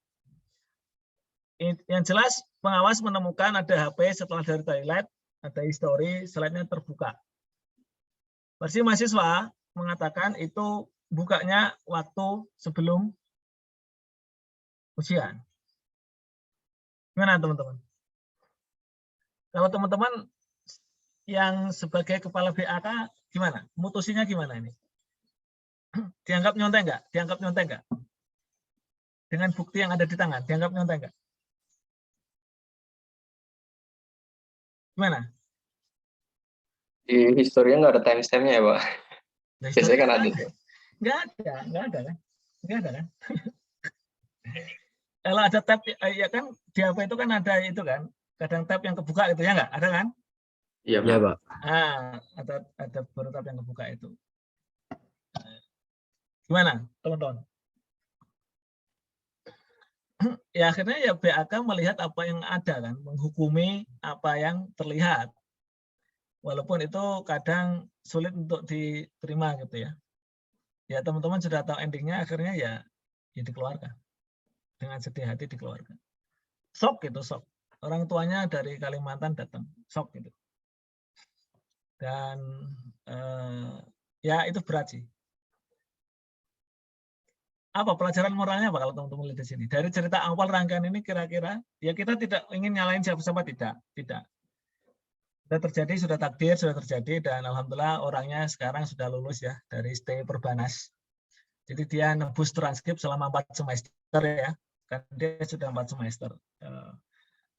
Yang jelas pengawas menemukan ada HP setelah dari toilet, ada histori, slide-nya terbuka. Versi mahasiswa mengatakan itu bukanya waktu sebelum ujian. Gimana teman-teman? Kalau teman-teman yang sebagai kepala BAK gimana? Mutusinya gimana ini? Dianggap nyontek nggak? Dianggap nyontek nggak? Dengan bukti yang ada di tangan, dianggap nyontek nggak? Gimana? Di historinya nggak ada timestamp-nya ya, Pak? Nah, Biasanya kan ada. Nggak ada kan? Nggak ada kan? Kalau ada tab, ya kan di HP itu kan ada itu kan, kadang tab yang kebuka itu ya nggak? Ada kan? Iya, Ya, Pak. Pak. Ada baru tab yang kebuka itu. Gimana teman-teman? Ya akhirnya ya BAK melihat apa yang ada kan, menghukumi apa yang terlihat. Walaupun itu kadang sulit untuk diterima gitu ya. Ya teman-teman sudah tahu endingnya, akhirnya ya dikeluarkan. Dengan sedih hati dikeluarkan. Shock gitu, shock. Orang tuanya dari Kalimantan datang, shock gitu. Dan ya itu berat sih. Apa pelajaran moralnya apa kalau teman-teman lihat di sini? Dari cerita awal rangkaian ini kira-kira, ya kita tidak ingin nyalain siapa-siapa, tidak. Sudah terjadi, sudah takdir, sudah terjadi, dan alhamdulillah orangnya sekarang sudah lulus ya dari ST Perbanas. Jadi dia nebus transkrip selama 4 semester ya, kan dia sudah 4 semester.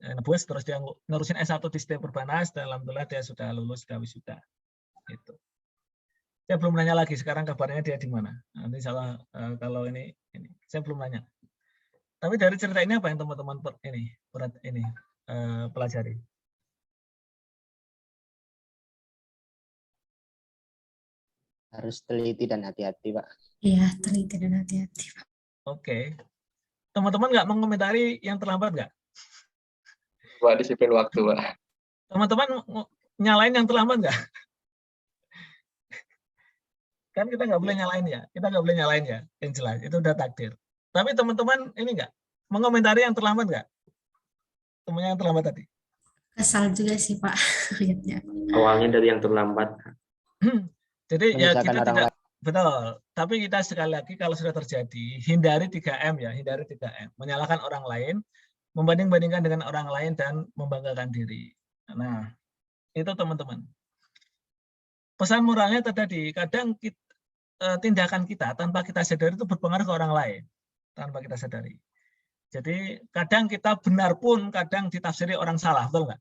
Nebus, terus dia nerusin S1 di ST Perbanas, dan alhamdulillah dia sudah lulus, sudah wisuda. Gitu. Saya belum nanya lagi sekarang kabarnya dia di mana. Nanti salah kalau ini saya belum nanya. Tapi dari cerita ini apa yang teman-teman pelajari? Harus teliti dan hati-hati, Pak. Iya, teliti dan hati-hati, Pak. Oke. Teman-teman nggak mengomentari yang terlambat nggak? Pak, disiplin waktu, Pak. Teman-teman nyalain yang terlambat nggak? Kan kita nggak boleh nyalain ya. Kita nggak boleh nyalain ya. Yang jelas, itu udah takdir. Tapi teman-teman ini nggak? Mengomentari yang terlambat nggak? Temennya yang terlambat tadi. Kesal juga sih, Pak. Lihatnya. Awalnya dari yang terlambat. Jadi ya kita Menyusahkan orang tidak, betul. Tapi kita sekali lagi kalau sudah terjadi, hindari 3M ya, hindari 3M. Menyalahkan orang lain, membanding-bandingkan dengan orang lain, dan membanggakan diri. Nah, itu teman-teman. Pesan moralnya tadi, kadang tindakan kita tanpa kita sadari itu berpengaruh ke orang lain. Tanpa kita sadari. Jadi kadang kita benar pun kadang ditafsiri orang salah, betul nggak?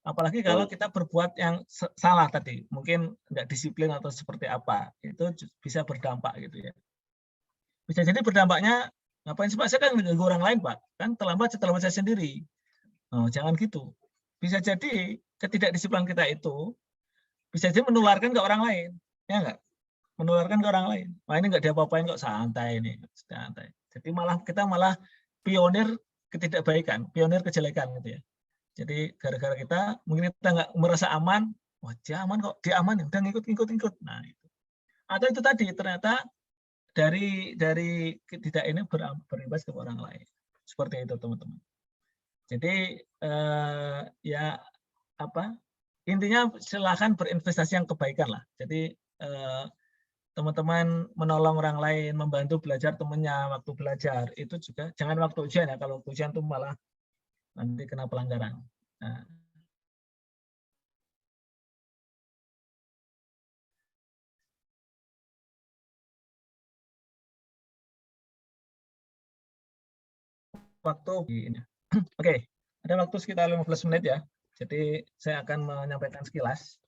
Apalagi kalau kita berbuat yang salah tadi, mungkin nggak disiplin atau seperti apa, itu bisa berdampak gitu ya. Bisa jadi berdampaknya, ngapain sih Pak, saya kan mengganggu orang lain Pak, kan terlambat saya sendiri. Oh, jangan gitu. Bisa jadi ketidakdisiplinan kita itu bisa jadi menularkan ke orang lain, ya nggak? Menularkan ke orang lain. Wah ini nggak diapa-apain kok, santai ini, santai. Jadi kita malah pionir ketidakbaikan, pionir kejelekan gitu ya. Jadi gara-gara kita, mungkin kita nggak merasa aman, wah dia aman kok, dia aman, udah ngikut. Nah itu. Atau itu tadi ternyata dari tidak ini berimbas ke orang lain. Seperti itu teman-teman. Jadi ya apa? Intinya silakan berinvestasi yang kebaikan lah. Jadi teman-teman menolong orang lain, membantu belajar temannya waktu belajar, itu juga jangan waktu ujian ya. Kalau ujian itu malah nanti kena pelanggaran. Nah. Waktu ini. Oke, ada waktu sekitar 15 menit ya. Jadi saya akan menyampaikan sekilas.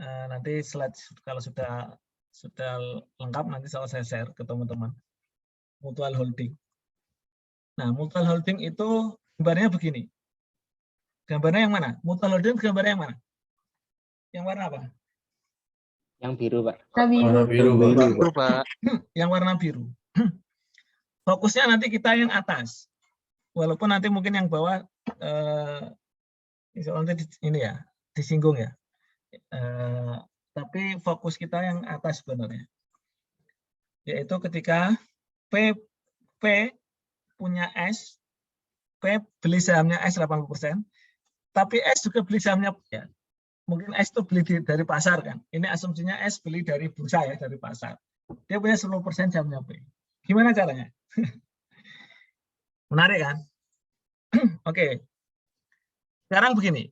Nanti slide kalau sudah lengkap nanti saya share ke teman-teman. Mutual holding. Nah, mutual holding itu gambarnya begini. Gambarnya yang mana? Mutual holding gambarnya yang mana? Yang warna apa? Yang biru, Pak. Warna biru, Pak. Yang warna biru. Fokusnya nanti kita yang atas. Walaupun nanti mungkin yang bawah nanti ini ya, disinggung ya. Tapi fokus kita yang atas sebenarnya. Yaitu ketika P punya S, P beli sahamnya S 80%, tapi S juga beli sahamnya ya. mungkin S itu beli dari pasar kan. Ini asumsinya S beli dari bursa ya, dari pasar. Dia punya 10% sahamnya P. Gimana caranya? Menarik kan? Oke. Sekarang begini.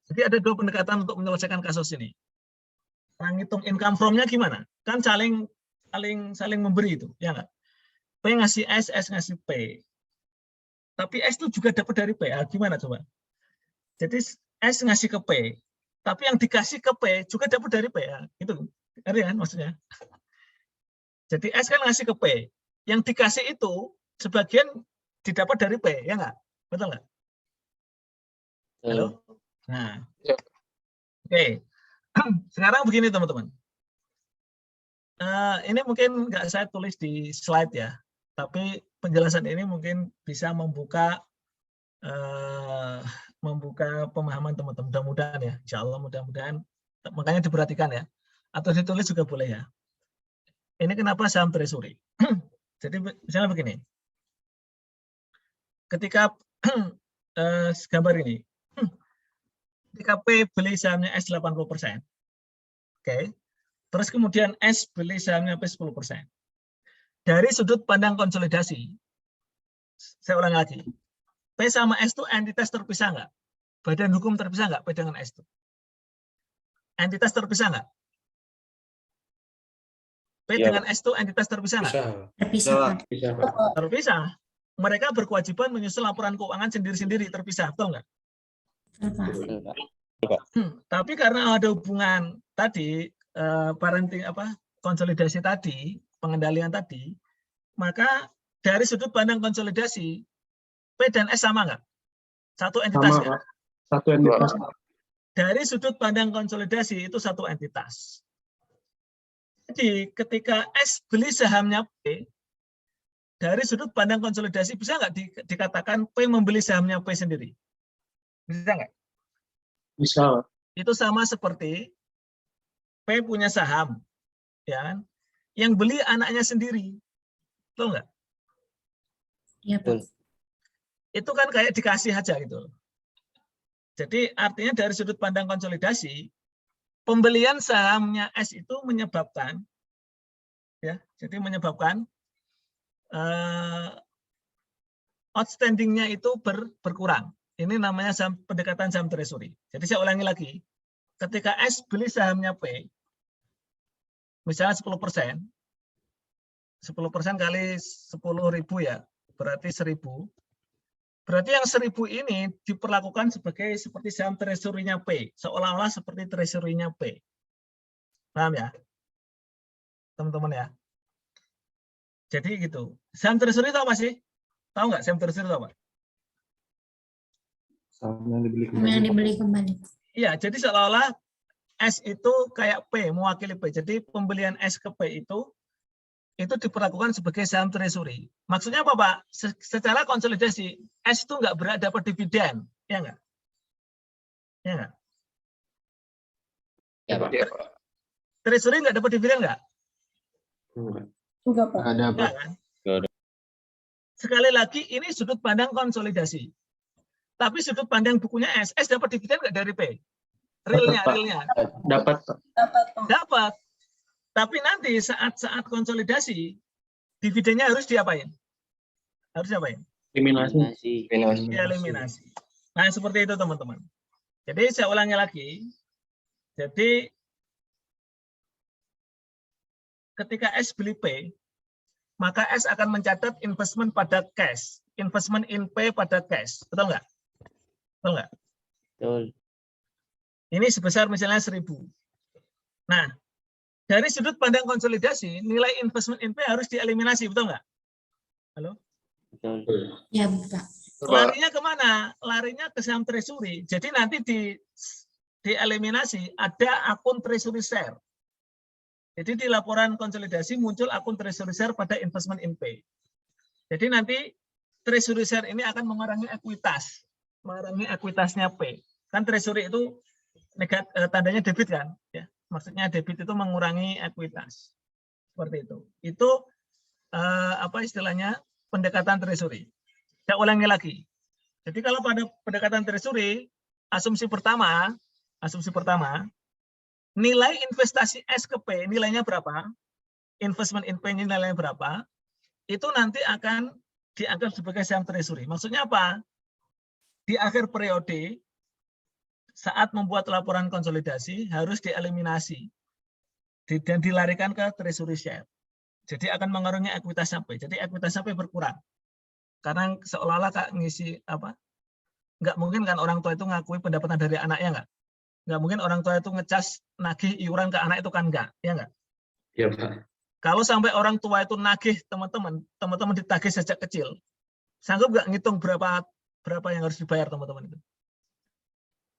Jadi ada dua pendekatan untuk menyelesaikan kasus ini. Orang ngitung income from-nya gimana? Kan saling memberi itu, ya nggak? P ngasih S ngasih P. Tapi S itu juga dapat dari P. Gimana coba? Jadi S ngasih ke P, tapi yang dikasih ke P juga dapat dari P. Gitu, ngerti kan maksudnya? Jadi S kan ngasih ke P, yang dikasih itu sebagian didapat dari P, ya nggak? Betul nggak? Halo? Nah, oke. Sekarang begini teman-teman. Ini mungkin nggak saya tulis di slide ya, tapi penjelasan ini mungkin bisa membuka pemahaman teman-teman. Mudah-mudahan ya, insya Allah mudah-mudahan. Makanya diperhatikan ya, atau ditulis juga boleh ya. Ini kenapa saham treasury? Jadi misalnya begini, ketika gambar ini, ketika P beli sahamnya S 80%, oke, terus kemudian S beli sahamnya P 10%. Dari sudut pandang konsolidasi, saya ulang lagi, P sama S itu entitas terpisah nggak? Badan hukum terpisah nggak P dengan S itu? Entitas terpisah nggak? P dengan S itu entitas terpisah nggak? Terpisah. Terpisah. Mereka berkewajiban menyusun laporan keuangan sendiri-sendiri, terpisah, betul nggak? Tapi karena ada hubungan tadi, parenting konsolidasi tadi, pengendalian tadi, maka dari sudut pandang konsolidasi, P dan S sama nggak? Satu entitas nggak? Satu entitas. Dari sudut pandang konsolidasi itu satu entitas. Jadi ketika S beli sahamnya P, dari sudut pandang konsolidasi bisa nggak dikatakan P membeli sahamnya P sendiri? Bisa nggak? Bisa. Itu sama seperti P punya saham, ya kan? Yang beli anaknya sendiri, betul nggak? Iya, Pak. Itu kan kayak dikasih aja gitu. Jadi artinya dari sudut pandang konsolidasi, pembelian sahamnya S itu menyebabkan, ya, jadi menyebabkan outstanding-nya itu berkurang. Ini namanya pendekatan saham treasury. Jadi saya ulangi lagi, ketika S beli sahamnya P, misalnya 10%, 10% kali 10.000 ya, berarti 1.000. Berarti yang 1.000 ini diperlakukan seperti saham treasury-nya P, seolah-olah seperti treasury-nya P. Paham ya? Teman-teman ya? Jadi gitu. Saham treasury tahu apa sih? Tahu nggak saham treasury tahu apa? Yang dibeli kembali. Iya, jadi seolah-olah S itu kayak P, mewakili P. Jadi pembelian S ke P itu diperlakukan sebagai saham treasury. Maksudnya apa, Pak? Secara konsolidasi, S itu nggak berhak dapat dividen, ya nggak? Ya nggak? Ya, Pak. Treasury nggak dapat dividen nggak? Enggak, Pak. Ada apa? Nggak, kan? Sekali lagi, ini sudut pandang konsolidasi. Tapi sudut pandang bukunya S dapat dividen nggak dari P? Realnya. Dapat. Dapat. Tapi nanti saat konsolidasi, dividennya harus diapain? Harus diapain? Eliminasi. Eliminasi. Nah, seperti itu teman-teman. Jadi saya ulangi lagi. Jadi ketika S beli P, maka S akan mencatat investment pada cash. Investment in P pada cash. Betul nggak? Betul nggak? Betul. Ini sebesar misalnya 1.000. Nah, dari sudut pandang konsolidasi, nilai investment in P harus dieliminasi, betul nggak? Halo? Betul. Ya, Pak. Larinya kemana? Larinya ke saham treasury. Jadi nanti dieliminasi ada akun treasury share. Jadi di laporan konsolidasi muncul akun treasury share pada investment in P. Jadi nanti treasury share ini akan mengurangi ekuitasnya P. Kan treasury itu tandanya debit kan? Ya. Maksudnya debit itu mengurangi ekuitas. Seperti itu. Itu apa istilahnya? Pendekatan treasury. Saya ulangi lagi. Jadi kalau pada pendekatan treasury, asumsi pertama, asumsi pertama, nilai investasi S ke P nilainya berapa? Investment in P nilainya berapa? Itu nanti akan dianggap sebagai saham treasury. Maksudnya apa? Di akhir periode, saat membuat laporan konsolidasi, harus dieliminasi dan dilarikan ke treasury share. Jadi akan mengurangi ekuitas sampai. Jadi ekuitas sampai berkurang. Karena seolah-olah Kak ngisi apa? Nggak mungkin kan orang tua itu ngakui pendapatan dari anaknya nggak? Nggak mungkin orang tua itu ngecas nagih iuran ke anak itu kan nggak, ya nggak? Iya, Pak. Kalau sampai orang tua itu nagih teman-teman ditagih sejak kecil, sanggup nggak ngitung berapa yang harus dibayar teman-teman itu?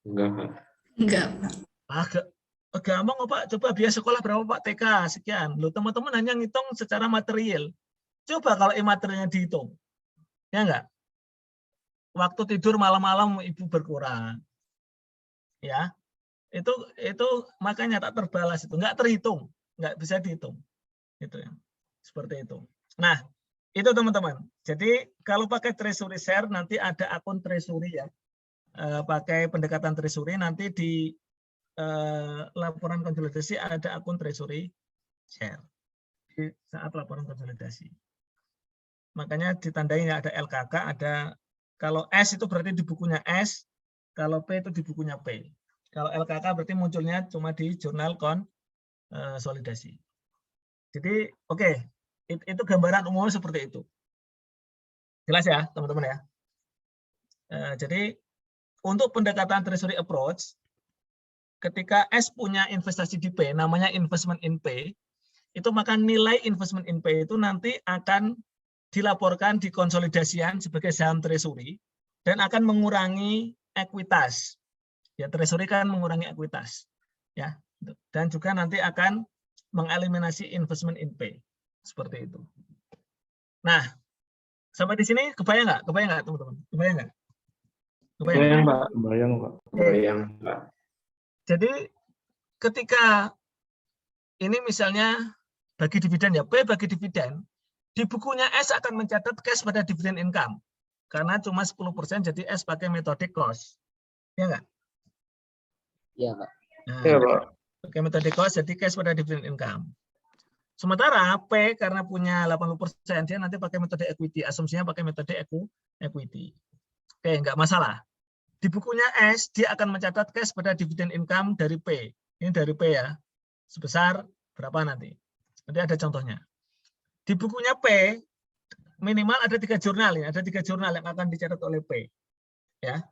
Enggak, Pak. Enggak, Pak. Gampang kok Pak, coba biaya sekolah berapa Pak, TK sekian. Loh teman-teman hanya ngitung secara material. Coba kalau imaterialnya dihitung. Ya enggak? Waktu tidur malam-malam ibu berkurang. Ya. Itu makanya tak terbalas itu, enggak terhitung, enggak bisa dihitung. Itu ya. Seperti itu. Nah, itu teman-teman. Jadi kalau pakai treasury share nanti ada akun treasury ya. Pakai pendekatan treasury nanti di laporan konsolidasi ada akun treasury share di saat laporan konsolidasi. Makanya ditandai ada LKK, ada kalau S itu berarti di bukunya S, kalau P itu di bukunya P. Kalau LKK berarti munculnya cuma di jurnal konsolidasi. Jadi oke, itu gambaran umum seperti itu. Jelas ya teman-teman ya. Jadi untuk pendekatan treasury approach, ketika S punya investasi di P, namanya investment in P, itu maka nilai investment in P itu nanti akan dilaporkan di konsolidasian sebagai saham treasury dan akan mengurangi ekuitas. Ya, treasury kan mengurangi ekuitas. Ya, dan juga nanti akan mengeliminasi investment in P. Seperti itu. Nah, sampai di sini kebayang nggak? Kebayang nggak teman-teman? Kebayang nggak? Kebayang, Pak. Bayang, Pak. Bayang, Pak. Jadi ketika ini misalnya bagi dividen ya, P bagi dividen, di bukunya S akan mencatat cash pada dividen income. Karena cuma 10% jadi S pakai metode cost. Ya enggak? Iya, Pak. Nah, Iya, Pak. pakai metode cost jadi cash pada dividen income. Sementara P karena punya 80% dia nanti pakai metode equity, asumsinya pakai metode equity. Oke, enggak masalah. Di bukunya S, dia akan mencatat cash pada dividen income dari P. Ini dari P ya. Sebesar berapa nanti? Nanti ada contohnya. Di bukunya P, minimal ada 3 jurnal. Ya. Ada 3 jurnal yang akan dicatat oleh P. Ya,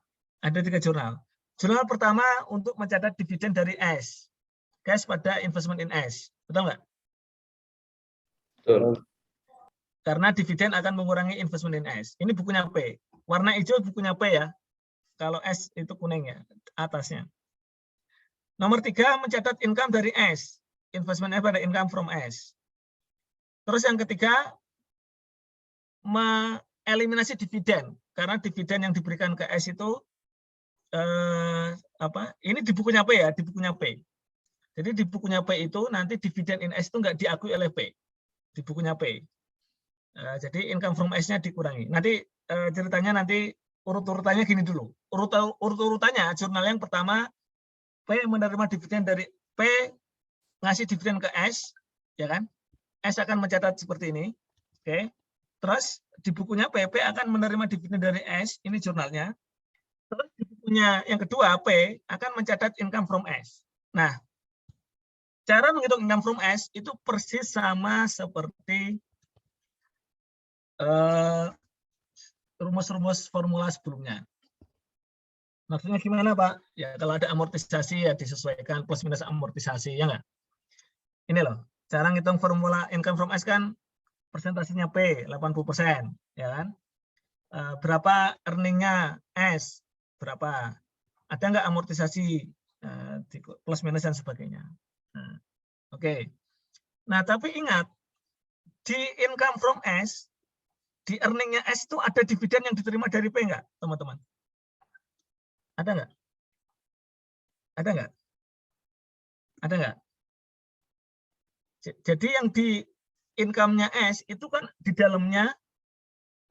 ada 3 jurnal. Jurnal pertama untuk mencatat dividen dari S. Cash pada investment in S. Betul nggak? Betul. Karena dividen akan mengurangi investment in S. Ini bukunya P. Warna hijau bukunya P ya. Kalau S itu kuning ya, atasnya. Nomor 3, mencatat income dari S. Investment pada income from S. Terus yang ketiga, mengeliminasi dividen. Karena dividen yang diberikan ke S itu, ini di bukunya P ya, di bukunya P. Jadi di bukunya P itu nanti dividen in S itu nggak diakui oleh P. Di bukunya P. Jadi income from S-nya dikurangi. Nanti ceritanya nanti urut-urutannya gini dulu. Urut-urutannya jurnal yang pertama P menerima dividen dari P ngasih dividen ke S, ya kan? S akan mencatat seperti ini. Oke. Terus di bukunya P akan menerima dividen dari S, ini jurnalnya. Terus di bukunya yang kedua P akan mencatat income from S. Nah, cara menghitung income from S itu persis sama seperti rumus-rumus formula sebelumnya. Maksudnya gimana Pak? Ya kalau ada amortisasi ya disesuaikan plus minus amortisasi, ya nggak? Ini loh, cara ngitung formula income from S kan persentasenya P, 80%, ya kan? Berapa earningnya S, berapa? Ada nggak amortisasi, plus minus dan sebagainya. Nah, oke. Nah, tapi ingat, di income from S, di earningnya S itu ada dividen yang diterima dari P nggak, teman-teman? Ada nggak? Ada nggak? Ada nggak? Jadi yang di income-nya S itu kan di dalamnya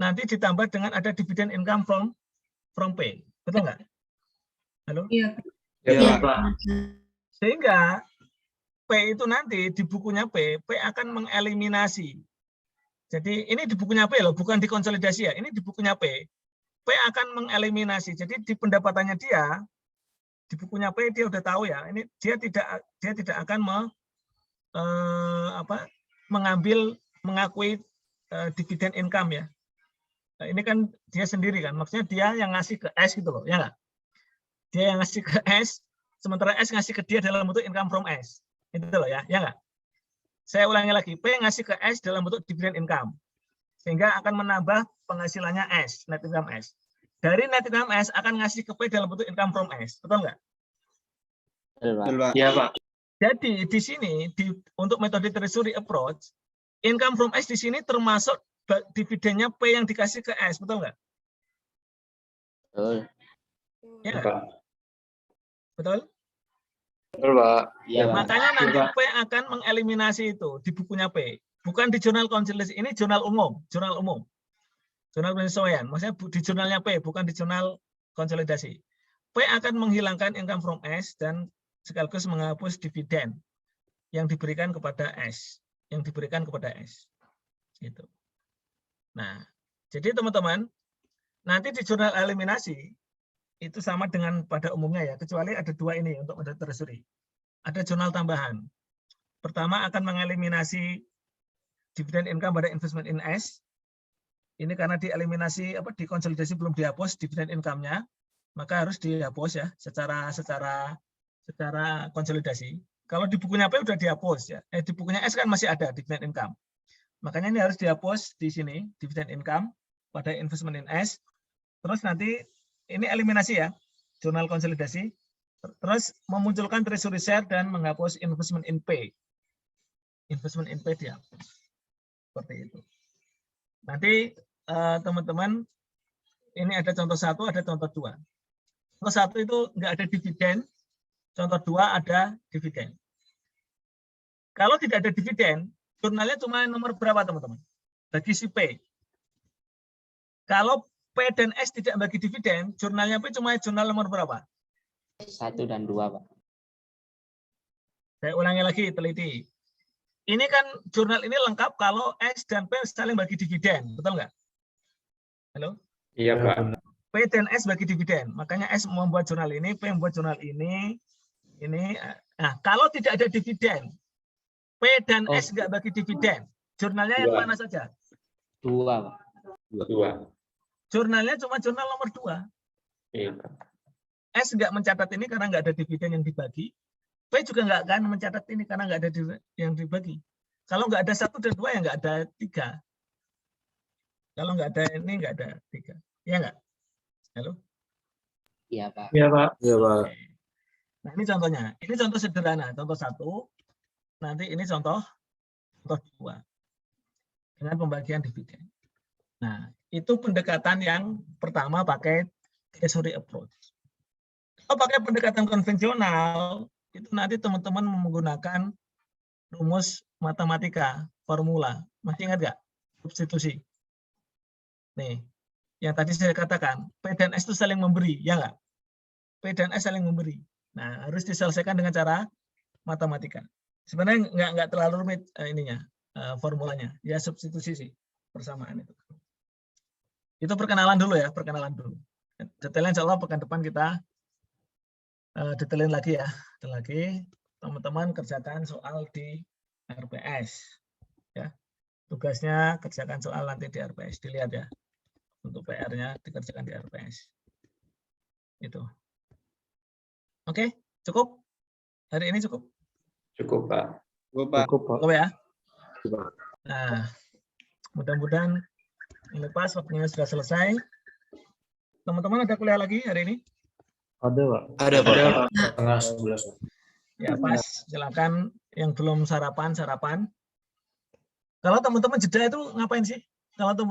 nanti ditambah dengan ada dividen income from P. Betul nggak? Halo? Iya. Iya. Sehingga P itu nanti di bukunya P akan mengeliminasi. Jadi ini di bukunya P loh, bukan di konsolidasi ya. Ini di bukunya P akan mengeliminasi. Jadi di pendapatannya dia, di bukunya P dia udah tahu ya. Ini dia tidak akan mengakui dividen income ya. Nah, ini kan dia sendiri kan, maksudnya dia yang ngasih ke S gitu loh, ya nggak? Dia yang ngasih ke S, sementara S ngasih ke dia dalam bentuk income from S. Itu loh ya nggak? Saya ulangi lagi, P ngasih ke S dalam bentuk dividend income. Sehingga akan menambah penghasilannya S, net income S. Dari net income S akan ngasih ke P dalam bentuk income from S. Betul nggak? Iya, Pak. Jadi di sini, untuk metode treasury approach, income from S di sini termasuk dividennya P yang dikasih ke S. Betul nggak? Betul. Ya, betul? Betul, Pak. Iya, Pak. Makanya nanti P akan mengeliminasi itu di bukunya P. Bukan di jurnal konsolidasi, ini jurnal umum. Jurnal penyesuaian. Maksudnya di jurnalnya P, bukan di jurnal konsolidasi. P akan menghilangkan income from S dan sekaligus menghapus dividen yang diberikan kepada S. Gitu. Nah, jadi teman-teman, nanti di jurnal eliminasi, itu sama dengan pada umumnya ya, kecuali ada dua ini untuk metode treasury. Ada jurnal tambahan. Pertama akan mengeliminasi dividen income pada investment in S. Ini karena dieliminasi di konsolidasi belum dihapus dividen income-nya, maka harus dihapus ya secara konsolidasi. Kalau di bukunya P udah dihapus ya. Di bukunya S kan masih ada dividen income. Makanya ini harus dihapus di sini dividen income pada investment in S. Terus nanti ini eliminasi ya, jurnal konsolidasi. Terus memunculkan treasury share dan menghapus investment in P. Investment in P dihapus. Seperti itu. Nanti teman-teman, ini ada contoh 1, ada contoh 2. Contoh 1 itu nggak ada dividen, contoh 2 ada dividen. Kalau tidak ada dividen, jurnalnya cuma nomor berapa teman-teman? Bagi si P. Kalau P dan S tidak bagi dividen, jurnalnya P cuma jurnal nomor berapa? 1 dan 2, Pak. Saya ulangi lagi, teliti. Ini kan jurnal ini lengkap kalau S dan P saling bagi dividen, betul nggak? Halo? Iya, Pak. P dan S bagi dividen, makanya S membuat jurnal ini, P membuat jurnal ini. Nah, kalau tidak ada dividen, P dan S nggak bagi dividen, jurnalnya yang mana saja? 2, Pak. 2. Jurnalnya cuma jurnal nomor 2. Iya, Pak. S nggak mencatat ini karena nggak ada dividen yang dibagi. P juga nggak akan mencatat ini karena nggak ada yang dibagi. Kalau nggak ada 1 dan 2 ya nggak ada 3. Kalau nggak ada ini nggak ada 3. Iya nggak? Halo? Iya, Pak. Iya, Pak. Iya, Pak. Nah, ini contohnya. Ini contoh sederhana. Contoh 1. Nanti ini contoh 2. Dengan pembagian dividen. Nah, itu pendekatan yang pertama pakai treasury approach. Kalau pakai pendekatan konvensional, itu nanti teman-teman menggunakan rumus matematika, formula. Masih ingat nggak? Substitusi. Nih, yang tadi saya katakan, P dan S itu saling memberi, ya nggak? P dan S saling memberi. Nah, harus diselesaikan dengan cara matematika. Sebenarnya nggak terlalu rumit formulanya. Ya substitusi sih, persamaan itu. Itu perkenalan dulu ya, perkenalan dulu. Detailnya insya Allah pekan depan kita detailin lagi ya. Lagi teman-teman kerjakan soal di RPS. Ya. Tugasnya kerjakan soal nanti di RPS. Dilihat ya. Untuk PR-nya dikerjakan di RPS. Itu. Oke, cukup? Hari ini cukup? Cukup, Pak. Cukup ya? Nah, mudah-mudahan ini pas waktunya sudah selesai. Teman-teman ada kuliah lagi hari ini? Ada, Pak. Ada, Pak. Tengah 11. Ya, pas. Silakan yang belum sarapan. Kalau teman-teman jeda itu ngapain sih? Kalau teman